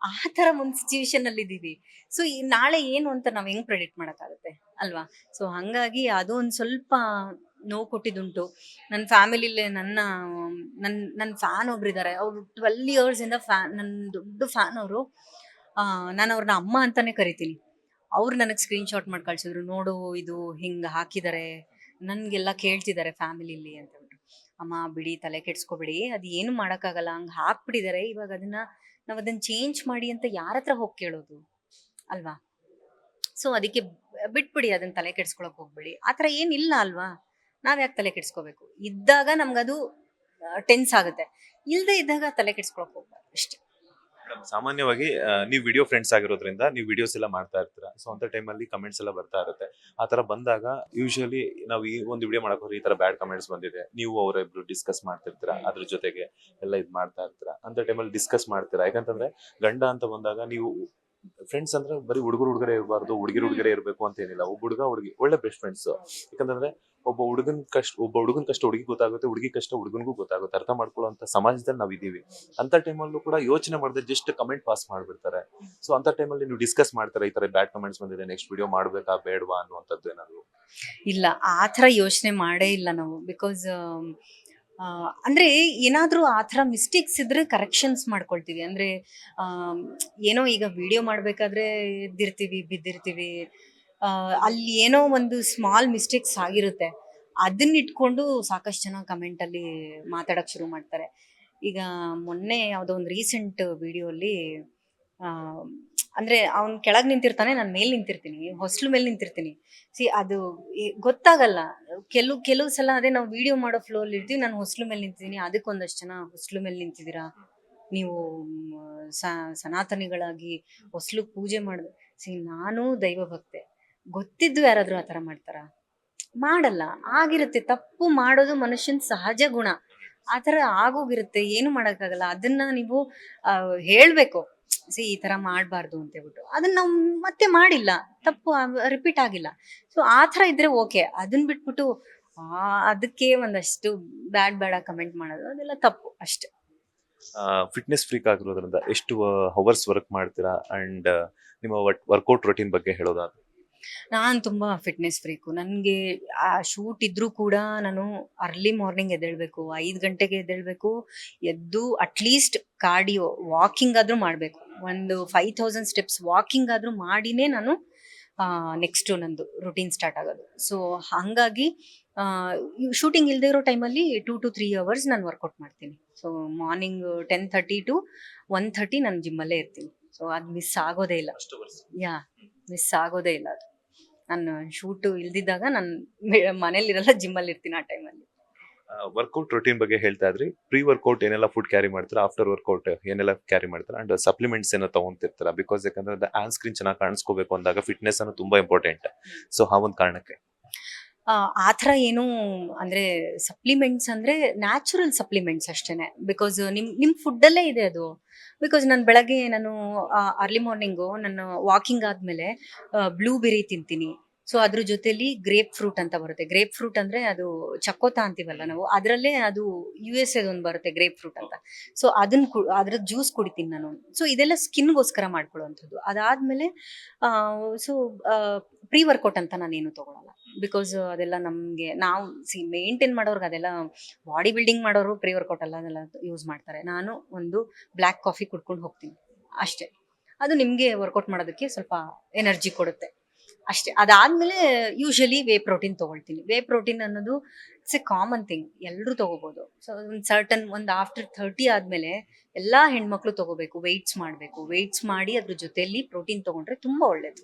ಆ ತರ ಒಂದು ಸಿಚುವೇಶನ್ ಅಲ್ಲಿ ಇದೀವಿ. ಸೊ ಈ ನಾಳೆ ಏನು ಅಂತ ನಾವ್ ಹೆಂಗ್ ಪ್ರೆಡಿಕ್ಟ್ ಮಾಡಕ್ಕಾಗುತ್ತೆ ಅಲ್ವಾ? ಸೊ ಹಂಗಾಗಿ ಅದು ಒಂದ್ ಸ್ವಲ್ಪ ನೋವು ಕೊಟ್ಟಿದ್ದುಂಟು. ನನ್ನ ಫ್ಯಾಮಿಲಿಲೇ ನನ್ನ ಫ್ಯಾನ್ ಒಬ್ರಿದ್ದಾರೆ, ಅವ್ರು 12 years ಇಂದ ನನ್ನ ದೊಡ್ಡ ಫ್ಯಾನ್ ಅವರು. ನಾನು ಅವ್ರನ್ನ ಅಮ್ಮ ಅಂತಾನೆ ಕರಿತೀನಿ. ಅವ್ರು ನನಗೆ ಸ್ಕ್ರೀನ್ ಶಾಟ್ ಮಾಡಿ ಕಳ್ಸಿದ್ರು, ನೋಡು ಇದು ಹಿಂಗೆ ಹಾಕಿದ್ದಾರೆ, ನನ್ಗೆಲ್ಲ ಕೇಳ್ತಿದ್ದಾರೆ ಫ್ಯಾಮಿಲಿಲಿ ಅಂತ ಹೇಳ್ಬಿಟ್ಟು. ಅಮ್ಮ ಬಿಡಿ, ತಲೆ ಕೆಡ್ಸ್ಕೊಬಿಡಿ, ಅದು ಏನು ಮಾಡೋಕ್ಕಾಗಲ್ಲ, ಹಂಗೆ ಹಾಕ್ಬಿಟ್ಟಿದ್ದಾರೆ, ಇವಾಗ ನಾವು ಅದನ್ನ ಚೇಂಜ್ ಮಾಡಿ ಅಂತ ಯಾರ ಹತ್ರ ಹೋಗಿ ಕೇಳೋದು ಅಲ್ವಾ? ಸೊ ಅದಕ್ಕೆ ಬಿಟ್ಬಿಡಿ, ಅದನ್ನ ತಲೆ ಕೆಡ್ಸ್ಕೊಳಕ್ ಹೋಗ್ಬೇಡಿ. ಆ ಥರ ಏನಿಲ್ಲ ಅಲ್ವಾ? ನಾವ್ ಯಾಕೆ ತಲೆ ಕೆಡ್ಸ್ಕೋಬೇಕು? ಇದ್ದಾಗ ನಮ್ಗದು ಟೆನ್ಸ್ ಆಗುತ್ತೆ, ಇಲ್ದೇ ಇದ್ದಾಗ ತಲೆ ಕೆಡ್ಸ್ಕೊಳಕ್ ಹೋಗ್ಬಾರ್ದು ಅಷ್ಟೇ. ಸಾಮಾನ್ಯವಾಗಿ ನೀವು ವಿಡಿಯೋ ಫ್ರೆಂಡ್ಸ್ ಆಗಿರೋದ್ರಿಂದ ನೀವು ವಿಡಿಯೋಸ್ ಎಲ್ಲ ಮಾಡ್ತಾ ಇರ್ತೀರಾ. ಸೊ ಅಂತ ಟೈಮಲ್ಲಿ ಕಮೆಂಟ್ಸ್ ಎಲ್ಲ ಬರ್ತಾ ಇರುತ್ತೆ. ಆ ತರ ಬಂದಾಗ ಯೂಶಲಿ ನಾವು ಈ ಒಂದು ವಿಡಿಯೋ ಮಾಡಕ್ ಹೋದ್ರೆ ಈ ತರ ಬ್ಯಾಡ್ ಕಮೆಂಟ್ಸ್ ಬಂದಿದೆ, ನೀವು ಅವರಿಬ್ರು ಡಿಸ್ಕಸ್ ಮಾಡ್ತಿರ್ತೀರಾ, ಅದ್ರ ಜೊತೆಗೆ ಎಲ್ಲ ಇದ್ ಮಾಡ್ತಾ ಇರ್ತೀರಾ. ಅಂತ ಟೈಮಲ್ಲಿ ಡಿಸ್ಕಸ್ ಮಾಡ್ತೀರಾ, ಯಾಕಂತಂದ್ರೆ ಗಂಡ ಅಂತ ಬಂದಾಗ ನೀವು ಫ್ರೆಂಡ್ಸ್ ಅಂದ್ರೆ ಬರೀ ಹುಡುಗರೇ ಇರಬಾರ್ದು, ಹುಡುಗರೇ ಇರಬೇಕು ಅಂತ ಏನಿಲ್ಲ. ಒಬ್ಬ ಹುಡುಗಿ ಒಳ್ಳೆ ಬೆಸ್ಟ್ ಫ್ರೆಂಡ್ಸ್. ಯಾಕಂತಂದ್ರೆ ಒಬ್ಬ ಹುಡುಗನ್ ಕಷ್ಟ ಹುಡುಗಿ ಗೊತ್ತಾಗುತ್ತೆ, ಹುಡುಗಿ ಕಷ್ಟ ಹುಡುಗನ್ಗೂ ಗೊತ್ತಾಗುತ್ತೆ. ಅರ್ಥ ಮಾಡ್ಕೊಳ್ಳುವಂತ ಸಮಾಜದಲ್ಲಿ ನಾವ್ ಇದೀವಿ. ಅಂತ ಟೈಮಲ್ಲೂ ಕೂಡ ಯೋಚನೆ ಮಾಡದೆ ಜಸ್ಟ್ ಕಮೆಂಟ್ ಪಾಸ್ ಮಾಡ್ಬಿಡ್ತಾರೆ. ಸೊ ಅಂತ ಟೈಮಲ್ಲಿ ನೀವು ಡಿಸ್ಕಸ್ ಮಾಡ್ತಾರೆ, ಈ ತರ ಬ್ಯಾಡ್ ಕಮೆಂಟ್ಸ್ ಬಂದಿದೆ, ನೆಕ್ಸ್ಟ್ ವಿಡಿಯೋ ಮಾಡ್ಬೇಕಾ ಬೇಡವಾ ಅನ್ನುವಂಥದ್ದು ಏನಾದ್ರು? ಇಲ್ಲ, ಆ ಥರ ಯೋಚನೆ ಮಾಡೇ ಇಲ್ಲ ನಾವು. ಬಿಕಾಸ್ ಅಂದ್ರೆ ಏನಾದ್ರೂ ಆ ಥರ ಮಿಸ್ಟೇಕ್ಸ್ ಇದ್ರೆ ಕರೆಕ್ಷನ್ಸ್ ಮಾಡ್ಕೊಳ್ತೀವಿ. ಅಂದ್ರೆ ಏನೋ ಈಗ ವಿಡಿಯೋ ಮಾಡ್ಬೇಕಾದ್ರೆ ಎದ್ದಿರ್ತೀವಿ, ಬಿದ್ದಿರ್ತೀವಿ, ಅಲ್ಲಿ ಏನೋ ಒಂದು ಸ್ಮಾಲ್ ಮಿಸ್ಟೇಕ್ಸ್ ಆಗಿರುತ್ತೆ, ಅದನ್ನ ಇಟ್ಕೊಂಡು ಸಾಕಷ್ಟು ಜನ ಕಮೆಂಟ್ ಅಲ್ಲಿ ಮಾತಾಡಕ್ ಶುರು ಮಾಡ್ತಾರೆ. ಈಗ ಮೊನ್ನೆ ಯಾವುದೋ ಒಂದು ರೀಸೆಂಟ್ ವಿಡಿಯೋ ಅಲ್ಲಿ ಅಂದ್ರೆ ಅವ್ನ್ ಕೆಳಗ್ ನಿಂತಿರ್ತಾನೆ, ನಾನು ಮೇಲ್ ನಿಂತಿರ್ತೀನಿ, ಹೊಸ್ಲು ಮೇಲೆ ನಿಂತಿರ್ತೀನಿ. ಸಿ ಅದು ಗೊತ್ತಾಗಲ್ಲ. ಕೆಲವು ಸಲ ಅದೇ ನಾವು ವಿಡಿಯೋ ಮಾಡೋ ಫ್ಲೋ ಅಲ್ಲಿ ಇರ್ತೀವಿ, ನಾನು ಹೊಸ್ಲು ಮೇಲೆ ನಿಂತಿದ್ದೀನಿ, ಅದಕ್ಕೆ ಒಂದಷ್ಟು ಜನ ಹೊಸ್ಲು ಮೇಲೆ ನಿಂತಿದ್ದೀರಾ ನೀವು, ಸನಾತನಿಗಳಾಗಿ ಹೊಸ್ಲು ಪೂಜೆ ಮಾಡಿದ್ರೆ. ಸಿ ನಾನು ದೈವ ಭಕ್ತೆ, ಗೊತ್ತಿದ್ದು ಯಾರಾದ್ರೂ ಆತರ ಮಾಡ್ತಾರ? ಮಾಡಲ್ಲ. ಆಗಿರುತ್ತೆ, ತಪ್ಪು ಮಾಡೋದು ಮನುಷ್ಯನ್ ಸಹಜ ಗುಣ, ಆತರ ಆಗೋಗಿರುತ್ತೆ, ಏನು ಮಾಡಕ್ಕಾಗಲ್ಲ. ಅದನ್ನ ನೀವು ಹೇಳ್ಬೇಕು, ಸಿ ಈ ತರ ಮಾಡ್ಬಾರ್ದು ಅಂತ ಹೇಳ್ಬಿಟ್ಟು. ಅದನ್ನ ನಾವು ಮತ್ತೆ ಮಾಡಿಲ್ಲ, ತಪ್ಪು ರಿಪೀಟ್ ಆಗಿಲ್ಲ. ಸೊ ಆ ತರ ಇದ್ರೆ ಓಕೆ. ಅದನ್ನ ಬಿಟ್ಬಿಟ್ಟು ಅದಕ್ಕೆ ಒಂದಷ್ಟು ಬ್ಯಾಡ್ ಕಮೆಂಟ್ ಮಾಡೋದು, ಅದೆಲ್ಲ ತಪ್ಪು ಅಷ್ಟೇ. ಫಿಟ್ನೆಸ್ ಫ್ರೀಕ್ ಆಗಿರೋದ್ರಿಂದ ಎಷ್ಟು ಅವರ್ಸ್ ವರ್ಕ್ ಮಾಡ್ತೀರಾ ಅಂಡ್ ನಿಮ್ಮ ವರ್ಕೌಟ್ ರೊಟೀನ್ ಬಗ್ಗೆ ಹೇಳೋದಾದ್ರೆ? ನಾನು ತುಂಬಾ ಫಿಟ್ನೆಸ್ ಫ್ರೀಕು. ನನಗೆ ಆ ಶೂಟ್ ಇದ್ರೂ ಕೂಡ ನಾನು ಅರ್ಲಿ ಮಾರ್ನಿಂಗ್ ಎದ್ದೇಳ್ಬೇಕು, 5 ಗಂಟೆಗೆ ಎದ್ದೇಳ್ಬೇಕು. ಎದ್ದು ಅಟ್ಲೀಸ್ಟ್ ಕಾರ್ಡಿಯೋ ವಾಕಿಂಗ್ ಆದ್ರೂ ಮಾಡಬೇಕು, ಒಂದು 5000 ಸ್ಟೆಪ್ಸ್ ವಾಕಿಂಗ್ ಆದ್ರೂ ಮಾಡಿನೇ ನಾನು ನೆಕ್ಸ್ಟ್ ನಂದು ರುಟೀನ್ ಸ್ಟಾರ್ಟ್ ಆಗೋದು. ಸೊ ಹಾಗಾಗಿ ಶೂಟಿಂಗ್ ಇಲ್ಲದೆ ಇರೋ ಟೈಮಲ್ಲಿ 2 to 3 hours ನಾನು ವರ್ಕೌಟ್ ಮಾಡ್ತೀನಿ. ಸೊ ಮಾರ್ನಿಂಗ್ 10:30 to 1:30 ನಾನು ಜಿಮ್ಮಲ್ಲೇ ಇರ್ತೀನಿ. ಸೊ ಅದು ಮಿಸ್ ಆಗೋದೇ ಇಲ್ಲ. ಮಿಸ್ ಆಗೋದೇ ಇಲ್ಲ ಅದು. ನಾನು ಶೂಟು ಇಲ್ದಿದ್ದಾಗ ನಾನು ಮನೇಲಿರಲ್ಲ, ಜಿಮ್ಮಲ್ಲಿ ಇರ್ತೀನಿ ಆ ಟೈಮಲ್ಲಿ. ವರ್ಕೌಟ್ ರೊಟೀನ್ ಬಗ್ಗೆ ಹೇಳ್ತಾ ಇದ್ರಿ. ಪ್ರೀ ವರ್ಕೌಟ್ ಏನೆಲ್ಲ ಫುಡ್ ಕ್ಯಾರಿ ಮಾಡ್ತೀರಾ, ಆಫ್ಟರ್ ವರ್ಕೌಟ್ ಏನೆಲ್ಲ ಕ್ಯಾರಿ ಮಾಡ್ತೀರಾ, ಅಂಡ್ ಸಪ್ಲಿಮೆಂಟ್ಸ್ ಏನೋ ತಗೊಂತಿರ್ತೀರಾ? ಬಿಕಾಸ್ ಯಾಕಂದ್ರೆ ಆನ್ ಸ್ಕ್ರೀನ್ ಚೆನ್ನಾಗಿ ಕಾಣಿಸ್ಕೋಬೇಕು ಅಂದಾಗ ಫಿಟ್ನೆಸ್ ಅನ್ನೋ ತುಂಬಾ ಇಂಪಾರ್ಟೆಂಟ್. ಸೊ ಆ ಒಂದು ಕಾರಣಕ್ಕೆ ಆ ಥರ ಏನು ಅಂದ್ರೆ ಸಪ್ಲಿಮೆಂಟ್ಸ್ ಅಂದ್ರೆ ನ್ಯಾಚುರಲ್ ಸಪ್ಲಿಮೆಂಟ್ಸ್ ಅಷ್ಟೇನೆ. ಬಿಕಾಸ್ ನಿಮ್ ಫುಡ್ಡಲ್ಲೇ ಇದೆ ಅದು. ಬಿಕಾಸ್ ನಾನು ಬೆಳಗ್ಗೆ ಅರ್ಲಿ ಮಾರ್ನಿಂಗು ನಾನು ವಾಕಿಂಗ್ ಆದ್ಮೇಲೆ ಬ್ಲೂಬೆರಿ ತಿಂತೀನಿ, ಸೊ ಅದ್ರ ಜೊತೆಲಿ ಗ್ರೇಪ್ ಫ್ರೂಟ್ ಅಂತ ಬರುತ್ತೆ. ಗ್ರೇಪ್ ಫ್ರೂಟ್ ಅಂದ್ರೆ ಅದು ಚಕೋತ ಅಂತೀವಲ್ಲ ನಾವು, ಅದರಲ್ಲೇ ಅದು US ಒಂದು ಬರುತ್ತೆ ಗ್ರೇಪ್ ಫ್ರೂಟ್ ಅಂತ. ಸೊ ಅದ್ರ ಜ್ಯೂಸ್ ಕುಡಿತೀನಿ ನಾನು. ಸೊ ಇದೆಲ್ಲ ಸ್ಕಿನ್ಗೋಸ್ಕರ ಮಾಡ್ಕೊಳ್ಳುವಂಥದ್ದು. ಅದಾದ್ಮೇಲೆ ಸೊ ಪ್ರೀ ವರ್ಕೌಟ್ ಅಂತ ನಾನೇನು ತಗೊಳಲ್ಲ. ಬಿಕಾಸ್ ಅದೆಲ್ಲ ನಮಗೆ ನಾವು ಮೇಂಟೈನ್ ಮಾಡೋರ್ಗೆ ಅದೆಲ್ಲ, ಬಾಡಿ ಬಿಲ್ಡಿಂಗ್ ಮಾಡೋರು ಪ್ರೀ ವರ್ಕೌಟ್ ಎಲ್ಲ ಅದೆಲ್ಲ ಯೂಸ್ ಮಾಡ್ತಾರೆ. ನಾನು ಒಂದು ಬ್ಲ್ಯಾಕ್ ಕಾಫಿ ಕುಡ್ಕೊಂಡು ಹೋಗ್ತೀನಿ ಅಷ್ಟೇ. ಅದು ನಿಮಗೆ ವರ್ಕೌಟ್ ಮಾಡೋದಕ್ಕೆ ಸ್ವಲ್ಪ ಎನರ್ಜಿ ಕೊಡುತ್ತೆ ಅಷ್ಟೇ. ಅದಾದ್ಮೇಲೆ ಯೂಶಲಿ ವೇ ಪ್ರೋಟೀನ್ ತಗೊಳ್ತೀನಿ. ವೇ ಪ್ರೋಟೀನ್ ಅನ್ನೋದು ಇಟ್ಸ್ ಎ ಕಾಮನ್ ಥಿಂಗ್, ಎಲ್ಲರೂ ತಗೋಬಹುದು. ಸೊ ಒಂದು ಆಫ್ಟರ್ 30 ಆದ್ಮೇಲೆ ಎಲ್ಲಾ ಹೆಣ್ಮಕ್ಳು ತಗೋಬೇಕು. ವೆಯ್ಟ್ಸ್ ಮಾಡಿ ಅದ್ರ ಜೊತೆಲಿ ಪ್ರೋಟೀನ್ ತಗೊಂಡ್ರೆ ತುಂಬಾ ಒಳ್ಳೇದು.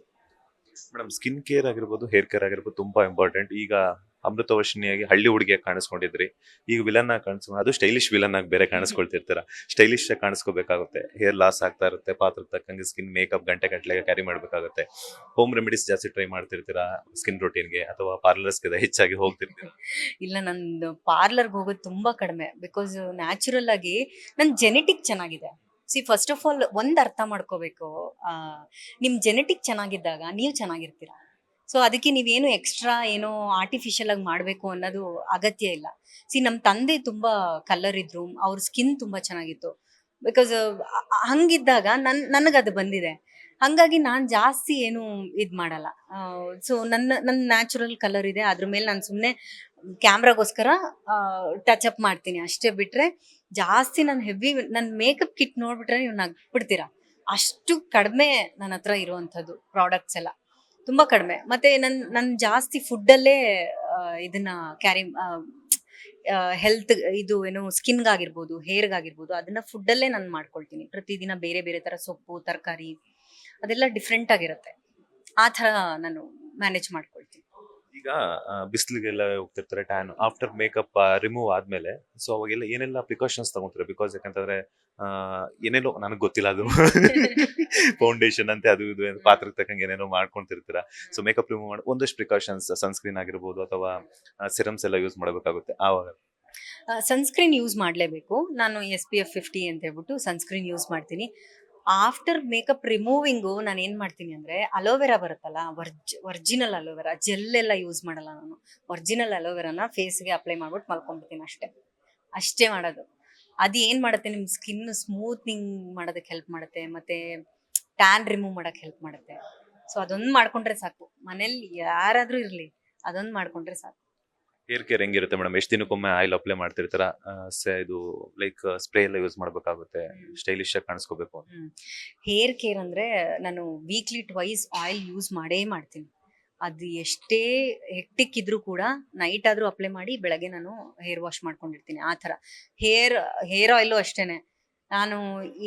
ಮೇಡಮ್, ಸ್ಕಿನ್ ಕೇರ್ ಆಗಿರ್ಬೋದು, ಹೇರ್ ಕೇರ್ ಆಗಿರ್ಬೋದು, ತುಂಬಾ ಇಂಪಾರ್ಟೆಂಟ್. ಈಗ ಅಮೃತವರ್ಷಿಣಿಯಾಗಿ ಹಳ್ಳಿ ಹುಡುಗಿಯಾಗಿ ಕಾಣಿಸ್ಕೊಂಡಿದ್ರಿ, ಈಗ ವಿಲನ್ ಆಗಿ ಅದು ಸ್ಟೈಲಿಶ್ ವಿಲನ್ ಆಗಿ ಬೇರೆ ಕಾಣಿಸ್ಕೊಳ್ತಿರ್ತೀರಾ. ಸ್ಟೈಲಿಶ್ ಆಗಿ ಕಾಣಿಸ್ಕೋಬೇಕಾಗುತ್ತೆ, ಹೇರ್ ಲಾಸ್ ಆಗ್ತಾ ಇರುತ್ತೆ, ಪಾತ್ರಕ್ಕೆ ತಕ್ಕಂಗೆ ಸ್ಕಿನ್ ಮೇಕಪ್ ಗಂಟೆ ಕ್ಯಾರಿ ಮಾಡ್ಬೇಕಾಗುತ್ತೆ. ಹೋಮ್ ರೆಮಿಡೀಸ್ ಜಾಸ್ತಿ ಟ್ರೈ ಮಾಡ್ತಿರ್ತೀರಾ ಸ್ಕಿನ್ ಗೆ, ಅಥವಾ ಪಾರ್ಲರ್ಸ್ಗೆ ಹೆಚ್ಚಾಗಿ ಹೋಗ್ತಿರ್ತೀರಾ? ಇಲ್ಲ, ನಂದು ಪಾರ್ಲರ್ಗೆ ಹೋಗೋದು ತುಂಬಾ ಕಡಿಮೆ. ಬಿಕಾಸ್ ನ್ಯಾಚುರಲ್ ಆಗಿ ನನ್ನ ಜೆನೆಟಿಕ್ ಚೆನ್ನಾಗಿದೆ. ಫಸ್ಟ್ ಆಫ್ ಆಲ್ ಒಂದ್ ಅರ್ಥ ಮಾಡ್ಕೋಬೇಕು, ನಿಮ್ ಜೆನೆಟಿಕ್ ಚೆನ್ನಾಗಿದ್ದಾಗ ನೀವು ಚೆನ್ನಾಗಿರ್ತೀರಾ. ಸೊ ಅದಕ್ಕೆ ನೀವೇನು ಎಕ್ಸ್ಟ್ರಾ ಏನೋ ಆರ್ಟಿಫಿಷಿಯಲ್ ಆಗಿ ಮಾಡಬೇಕು ಅನ್ನೋದು ಅಗತ್ಯ ಇಲ್ಲ. ನಮ್ಮ ತಂದೆ ತುಂಬಾ ಕಲರ್ ಇದ್ರು, ಅವ್ರ ಸ್ಕಿನ್ ತುಂಬಾ ಚೆನ್ನಾಗಿತ್ತು. ಬಿಕಾಸ್ ಹಂಗಿದ್ದಾಗ ನನಗದು ಬಂದಿದೆ. ಹಂಗಾಗಿ ನಾನು ಜಾಸ್ತಿ ಏನು ಇದು ಮಾಡಲ್ಲ. ಸೊ ನನ್ನ ನ್ಯಾಚುರಲ್ ಕಲರ್ ಇದೆ, ಅದ್ರ ಮೇಲೆ ನಾನು ಸುಮ್ಮನೆ ಕ್ಯಾಮ್ರಾಗೋಸ್ಕರ ಟಚ್ ಅಪ್ ಮಾಡ್ತೀನಿ ಅಷ್ಟೇ. ಬಿಟ್ರೆ ಜಾಸ್ತಿ ನನ್ನ ಮೇಕಪ್ ಕಿಟ್ ನೋಡ್ಬಿಟ್ರೆ ನೀವು ನಗ್ಬಿಡ್ತೀರಾ. ಅಷ್ಟು ಕಡಿಮೆ ನನ್ನ ಹತ್ರ ಇರುವಂಥದ್ದು ಪ್ರಾಡಕ್ಟ್ಸ್ ಎಲ್ಲ, ತುಂಬಾ ಕಡಿಮೆ. ಮತ್ತೆ ನನ್ ಜಾಸ್ತಿ ಫುಡ್ಡಲ್ಲೇ ಇದನ್ನ ಕ್ಯಾರಿ, ಹೆಲ್ತ್ ಇದು ಏನು ಸ್ಕಿನ್ಗಾಗಿರ್ಬೋದು, ಹೇರ್ಗಾಗಿರ್ಬೋದು, ಅದನ್ನ ಫುಡ್ಡಲ್ಲೇ ನಾನು ಮಾಡ್ಕೊಳ್ತೀನಿ. ಪ್ರತಿದಿನ ಬೇರೆ ಬೇರೆ ತರ ಸೊಪ್ಪು, ತರಕಾರಿ, ಅದೆಲ್ಲ ಡಿಫ್ರೆಂಟ್ ಆಗಿರುತ್ತೆ. ಆ ಥರ ನಾನು ಮ್ಯಾನೇಜ್ ಮಾಡ್ಕೊಳ್ತೀನಿ. ಈಗ ಬಿಸಿಲಿಗೆಲ್ಲ ಹೋಗ್ತಿರ್ತಾರೆ, ಟ್ಯಾನ್ ಆಫ್ಟರ್ ಮೇಕಪ್ ರಿಮೂವ್ ಆದ್ಮೇಲೆ, ಸೊ ಅವಾಗೆಲ್ಲ ಏನೆಲ್ಲ ಪ್ರಿಕಾಷನ್ಸ್ ತಗೊಂತಾರೆ? ಬಿಕಾಸ್ ಯಾಕಂತಂದ್ರೆ ಏನೇನೋ ನನಗೆ ಗೊತ್ತಿಲ್ಲ, ಅದು ಫೌಂಡೇಶನ್ ಅಂತೆ ಅದು ಇದು ಪಾತ್ರಕ್ಕೆ ತಕ್ಕಂಗೆ ಏನೇನೋ ಮಾಡ್ಕೊಂತಿರ್ತೀರಾ. ಸೊ ಮೇಕಪ್ ರಿಮೂವ್ ಮಾಡಿ ಒಂದಷ್ಟು ಪ್ರಿಕಾಷನ್ಸ್, ಸನ್ಸ್ಕ್ರೀನ್ ಆಗಿರ್ಬೋದು ಅಥವಾ ಸಿರಮ್ಸ್ ಎಲ್ಲ ಯೂಸ್ ಮಾಡಬೇಕಾಗುತ್ತೆ. ಆವಾಗ ಸನ್ಸ್ಕ್ರೀನ್ ಯೂಸ್ ಮಾಡಲೇಬೇಕು. ನಾನು SPF 50 ಅಂತ ಹೇಳ್ಬಿಟ್ಟು ಸನ್ಸ್ಕ್ರೀನ್ ಯೂಸ್ ಮಾಡ್ತೀನಿ. ಆಫ್ಟರ್ ಮೇಕಪ್ ರಿಮೂವಿಂಗು ನಾನು ಏನು ಮಾಡ್ತೀನಿ ಅಂದರೆ, ಅಲೋವೆರಾ ಬರುತ್ತಲ್ಲ, ಒರ್ಜಿನಲ್ ಅಲೋವೆರಾ ಜೆಲ್ ಎಲ್ಲ ಯೂಸ್ ಮಾಡಲ್ಲ ನಾನು. ಒರ್ಜಿನಲ್ ಅಲೋವೆರಾನ ಫೇಸ್ಗೆ ಅಪ್ಲೈ ಮಾಡ್ಬಿಟ್ಟು ಮಲ್ಕೊಂಡ್ಬಿಡ್ತೀನಿ ಅಷ್ಟೇ ಮಾಡೋದು. ಅದು ಏನು ಮಾಡುತ್ತೆ, ನಿಮ್ಮ ಸ್ಕಿನ್ ಸ್ಮೂತ್ನಿಂಗ್ ಮಾಡೋದಕ್ಕೆ ಹೆಲ್ಪ್ ಮಾಡುತ್ತೆ, ಮತ್ತು ಟ್ಯಾನ್ ರಿಮೂವ್ ಮಾಡೋಕ್ಕೆ ಹೆಲ್ಪ್ ಮಾಡುತ್ತೆ. ಸೊ ಅದೊಂದು ಮಾಡ್ಕೊಂಡ್ರೆ ಸಾಕು. ಮನೇಲಿ ಯಾರಾದರೂ ಇರಲಿ, ಅದೊಂದು ಮಾಡ್ಕೊಂಡ್ರೆ ಸಾಕು. ಹೇರ್ ಕೇರ್ ಹೆಂಗಿರುತ್ತೆ ಮೇಡಮ್? ಎಷ್ಟು ದಿನಕ್ಕೊಮ್ಮೆ ಆಯಿಲ್ ಅಪ್ಲೈ ಮಾಡ್ತಿರ್ತೀರಾ? ಇದು ಲೈಕ್ ಸ್ಪ್ರೇ ಎಲ್ಲ ಯೂಸ್ ಮಾಡಬೇಕಾಗುತ್ತೆ, ಸ್ಟೈಲಿಶ್ ಆಗಿ ಕಾಣಿಸ್ಕೋಬೇಕು. ಹೇರ್ ಕೇರ್ ಅಂದರೆ ನಾನು ವೀಕ್ಲಿ ಟ್ವೈಸ್ ಆಯಿಲ್ ಯೂಸ್ ಮಾಡೇ ಮಾಡ್ತೀನಿ. ಅದು ಎಷ್ಟೇ ಹೆಕ್ಟಿಕ್ ಇದ್ರೂ ಕೂಡ ನೈಟ್ ಆದರೂ ಅಪ್ಲೈ ಮಾಡಿ ಬೆಳಗ್ಗೆ ನಾನು ಹೇರ್ ವಾಶ್ ಮಾಡ್ಕೊಂಡಿರ್ತೀನಿ. ಆ ಥರ ಹೇರ್ ಆಯಿಲು ಅಷ್ಟೇನೆ. ನಾನು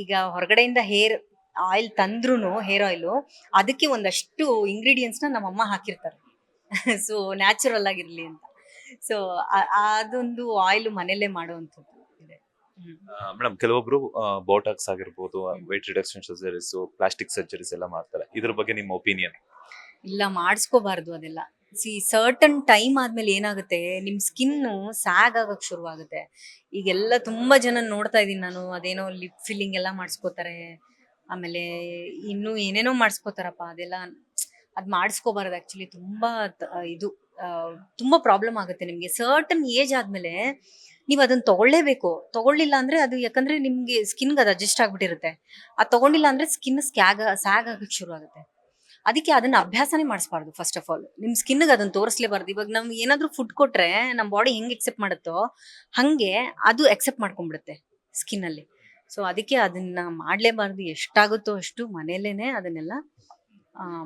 ಈಗ ಹೊರಗಡೆಯಿಂದ ಹೇರ್ ಆಯಿಲ್ ತಂದ್ರೂ, ಹೇರ್ ಆಯಿಲು ಅದಕ್ಕೆ ಒಂದಷ್ಟು ಇಂಗ್ರೀಡಿಯೆಂಟ್ಸ್ನ ನಮ್ಮಮ್ಮ ಹಾಕಿರ್ತಾರೆ. ಸೊ ನ್ಯಾಚುರಲ್ ಆಗಿರಲಿ ಅಂತ. ಸೊ ಅದೊಂದು ಆಯಿಲ್ ಮನೆಯಲ್ಲೇ ಮಾಡುವಂಥದ್ದು ಇದೆ. ಮೇಡಮ್, ಕೆಲವೊಬ್ರು ಬೋಟಾಕ್ಸ್ ಆಗಿರ್ಬೋದು, weight reduction surgeries, plastic surgeries ಎಲ್ಲ ಮಾಡ್ತಾರೆ. ಇದ್ರ ಬಗ್ಗೆ ನಿಮ್ಮ ಒಪಿನಿಯನ್? ಇಲ್ಲ, ಮಾಡಿಸ್ಕೋಬಾರ್ದು ಅದೆಲ್ಲ. ಸರ್ಟನ್ ಟೈಮ್ ಆದ್ಮೇಲೆ ಏನಾಗುತ್ತೆ, ನಿಮ್ ಸ್ಕಿನ್ನು ಸ್ಯಾಗ್ ಆಗಕ್ ಶುರು ಆಗುತ್ತೆ. ಈಗೆಲ್ಲ ತುಂಬಾ ಜನ ನೋಡ್ತಾ ಇದೀನಿ ನಾನು, ಅದೇನೋ ಲಿಪ್ ಫಿಲ್ಲಿಂಗ್ ಎಲ್ಲ ಮಾಡಿಸ್ಕೋತಾರೆ, ಆಮೇಲೆ ಇನ್ನು ಏನೇನೋ ಮಾಡಿಸ್ಕೋತಾರಪ್ಪ. ಅದೆಲ್ಲ ಅದ್ ಮಾಡಿಸ್ಕೋಬಾರ್ದು ಆಕ್ಚುಲಿ. ಇದು ತುಂಬಾ ಪ್ರಾಬ್ಲಮ್ ಆಗುತ್ತೆ ನಿಮ್ಗೆ. ಸರ್ಟನ್ ಏಜ್ ಆದ್ಮೇಲೆ ನೀವು ಅದನ್ನ ತಗೊಳ್ಳಿಲ್ಲ ಅಂದ್ರೆ ಅದು, ಯಾಕಂದ್ರೆ ನಿಮ್ಗೆ ಸ್ಕಿನ್ಗೆ ಅದು ಅಡ್ಜಸ್ಟ್ ಆಗ್ಬಿಟ್ಟಿರುತ್ತೆ. ಅದು ತಗೊಂಡಿಲ್ಲ ಅಂದ್ರೆ ಸ್ಕಿನ್ ಸ್ಯಾಗ್ ಆಗಕ್ಕೆ ಶುರು ಆಗುತ್ತೆ. ಅದಕ್ಕೆ ಅದನ್ನ ಅಭ್ಯಾಸನೇ ಮಾಡಿಸ್ಬಾರ್ದು. ಫಸ್ಟ್ ಆಫ್ ಆಲ್ ನಿಮ್ ಸ್ಕಿನ್ಗೆ ಅದನ್ನ ತೋರಿಸ್ಲೇಬಾರ್ದು. ಇವಾಗ ನಮ್ಗೆ ಏನಾದ್ರೂ ಫುಡ್ ಕೊಟ್ರೆ ನಮ್ಮ ಬಾಡಿ ಹೆಂಗ್ ಎಕ್ಸೆಪ್ಟ್ ಮಾಡುತ್ತೋ ಹಂಗೆ ಅದು ಎಕ್ಸೆಪ್ಟ್ ಮಾಡ್ಕೊಂಡ್ಬಿಡುತ್ತೆ ಸ್ಕಿನ್ ಅಲ್ಲಿ. ಸೊ ಅದಕ್ಕೆ ಅದನ್ನ ಮಾಡ್ಲೇಬಾರ್ದು. ಎಷ್ಟಾಗುತ್ತೋ ಅಷ್ಟು ಮನೆಯಲ್ಲೇನೆ ಅದನ್ನೆಲ್ಲ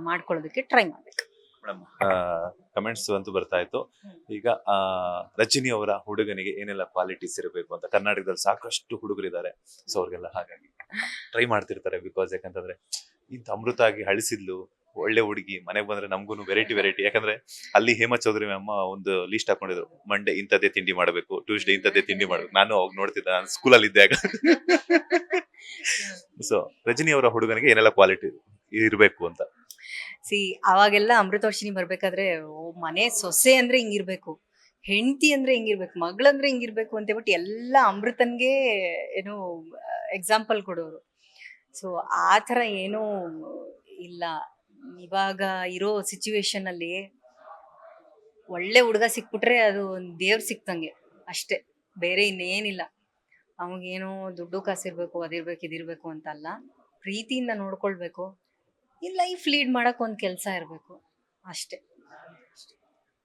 ಮಾಡ್ಕೊಳ್ಳೋದಕ್ಕೆ ಟ್ರೈ ಮಾಡ್ಬೇಕು. ಮೇಡಮ್, ಕಮೆಂಟ್ಸ್ ಅಂತೂ ಬರ್ತಾ ಇತ್ತು. ಈಗ ರಜನಿ ಅವರ ಹುಡುಗನಿಗೆ ಏನೆಲ್ಲ ಕ್ವಾಲಿಟೀಸ್ ಇರಬೇಕು ಅಂತ ಕರ್ನಾಟಕದಲ್ಲಿ ಸಾಕಷ್ಟು ಹುಡುಗರಿದ್ದಾರೆ. ಸೊ ಅವ್ರಿಗೆಲ್ಲ ಹಾಗಾಗಿ ಟ್ರೈ ಮಾಡ್ತಿರ್ತಾರೆ. ಬಿಕಾಸ್ ಯಾಕಂತಂದ್ರೆ ಇಂಥ ಅಮೃತ ಆಗಿ ಹಳಿಸಿದ್ಲು, ಒಳ್ಳೆ ಹುಡುಗಿ, ಮನೆಗೆ ಬಂದ್ರೆ ನಮ್ಗೂ ವೆರೈಟಿ. ಯಾಕಂದ್ರೆ ಅಲ್ಲಿ ಹೇಮಾ ಚೌಧರಿ ಅಮ್ಮ ಒಂದು ಲಿಸ್ಟ್ ಹಾಕೊಂಡಿದ್ರು, ಮಂಡೇ ಇಂಥದ್ದೇ ತಿಂಡಿ ಮಾಡಬೇಕು, ಟ್ಯೂಸ್ಡೇ ಇಂಥದ್ದೇ ತಿಂಡಿ ಮಾಡ್ಬೇಕು. ನಾನು ಅವಾಗ ನೋಡ್ತಿದ್ದೆ, ನಾನು ಸ್ಕೂಲಲ್ಲಿ ಇದ್ದಾಗ. ಸೊ ರಜನಿ ಅವರ ಹುಡುಗನಿಗೆ ಏನೆಲ್ಲ ಕ್ವಾಲಿಟಿ ಇರಬೇಕು ಅಂತ? ಅವಾಗೆಲ್ಲ ಅಮೃತವರ್ಷಿಣಿ ಬರ್ಬೇಕಾದ್ರೆ, ಮನೆ ಸೊಸೆ ಅಂದ್ರೆ ಹಿಂಗಿರ್ಬೇಕು, ಹೆಂಡತಿ ಅಂದ್ರೆ ಹಿಂಗಿರ್ಬೇಕು, ಮಗಳಂದ್ರೆ ಹಿಂಗಿರ್ಬೇಕು ಅಂತ ಹೇಳ್ಬಿಟ್ಟು ಎಲ್ಲ ಅಮೃತನ್ಗೆ ಏನೋ ಎಕ್ಸಾಂಪಲ್ ಕೊಡೋರು. ಸೊ ಆ ಥರ ಏನೂ ಇಲ್ಲ. ಇವಾಗ ಇರೋ ಸಿಚುವೇಶನ್ ಅಲ್ಲಿ ಒಳ್ಳೆ ಹುಡುಗ ಸಿಕ್ಬಿಟ್ರೆ ಅದು ಒಂದು ದೇವ್ರು ಸಿಕ್ತಂಗೆ ಅಷ್ಟೇ, ಬೇರೆ ಇನ್ನೇನಿಲ್ಲ. ಅವಾಗೇನೋ ದುಡ್ಡು ಕಾಸಿರ್ಬೇಕು, ಅದಿರ್ಬೇಕು ಇದಿರ್ಬೇಕು ಅಂತ ಅಲ್ಲ, ಪ್ರೀತಿಯಿಂದ ನೋಡ್ಕೊಳ್ಬೇಕು, ಈ ಲೈಫ್ ಲೀಡ್ ಮಾಡಕ್ ಒಂದು ಕೆಲಸ ಇರಬೇಕು ಅಷ್ಟೇ.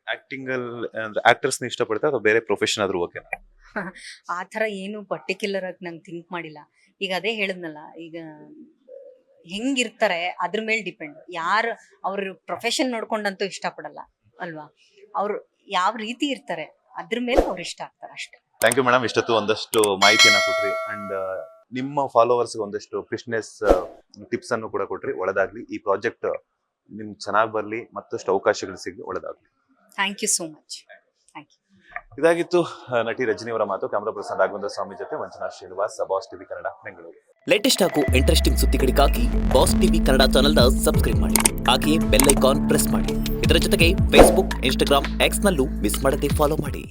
ಆಕ್ಟಿಂಗ್ ಅಲ್ಲಿ ಆಕ್ಟರ್ಸ್ನ ಇಷ್ಟಪಡ್ತಾ ಅಥವಾ ಬೇರೆ ಪ್ರೊಫೆಷನ್ ಆದ್ರೂ ಓಕೆ? ಆ ಥರ ಏನು ಪರ್ಟಿಕ್ಯುಲರ್ ಆಗಿ ನಂಗೆ ಥಿಂಕ್ ಮಾಡಿಲ್ಲ. ಈಗ ಅದೇ ಹೇಳಿದ್ನಲ್ಲ, ಈಗ ಹೆಂಗಿರ್ತಾರೆ ಅದ್ರ ಮೇಲೆ ಡಿಪೆಂಡ್. ಯಾರು ಅವ್ರ ಪ್ರೊಫೆಷನ್ ನೋಡ್ಕೊಂಡಂತೂ ಇಷ್ಟಪಡಲ್ಲ ಅಲ್ವಾ, ಅವ್ರು ಯಾವ ರೀತಿ ಇರ್ತಾರೆ ಅದ್ರ ಮೇಲೆ ಅವ್ರು ಇಷ್ಟ ಆಗ್ತಾರೆ ಅಷ್ಟೇ. ಥ್ಯಾಂಕ್ ಯು ಮೇಡಮ್, ಇಷ್ಟೊತ್ತು ಒಂದಷ್ಟು ಮಾಹಿತಿಯನ್ನ ಕೊಟ್ರಿ ಅಂಡ್ ನಿಮ್ಮ ಫಾಲೋವರ್ಸ್ ಒಂದಷ್ಟು ಬಿಸ್ನೆಸ್ ಟಿಪ್ಸ್ ಅನ್ನು ಕೂಡ ಕೊಟ್ರಿ. ಒಳ್ಳೆದಾಗ್ಲಿ, ಈ ಪ್ರಾಜೆಕ್ಟ್ ನಿಮ್ಗೆ ಚೆನ್ನಾಗಿ ಬರ್ಲಿ, ಮತ್ತಷ್ಟು ಅವಕಾಶಗಳು ಸಿಗ್ಲಿ, ಒಳ್ಳೆದಾಗ್ಲಿ. Thank you so much. Thank you. ಇದಾಗಿತ್ತು ನಟಿ ರಜನಿ ಅವರ ಮಾತು. ಕ್ಯಾಮರಾ ಪರ್ಸನ್ ರಾಘವೇಂದ್ರ ಸ್ವಾಮಿ ಜೊತೆ ಮಂಜುನಾ Srinivas, boss TV Kannada, Bengaluru. Latest ಹಾಗೂ ಇಂಟ್ರೆಸ್ಟಿಂಗ್ ಸುದ್ದಿಗಳಿಗಾಗಿ ಬಾಸ್ ಟಿವಿ ಕನ್ನಡ ಚಾನೆಲ್ನ ಸಬ್ಸ್ಕ್ರೈಬ್ ಮಾಡಿ. ಹಾಗೆಯೇ ಬೆಲ್ ಐಕಾನ್ ಪ್ರೆಸ್ ಮಾಡಿ. ಇದರ ಜೊತೆಗೆ ಫೇಸ್ಬುಕ್, ಇನ್ಸ್ಟಾಗ್ರಾಮ್, ಎಕ್ಸ್ ನಲ್ಲೂ ಮಿಸ್ ಮಾಡದೆ ಫಾಲೋ ಮಾಡಿ.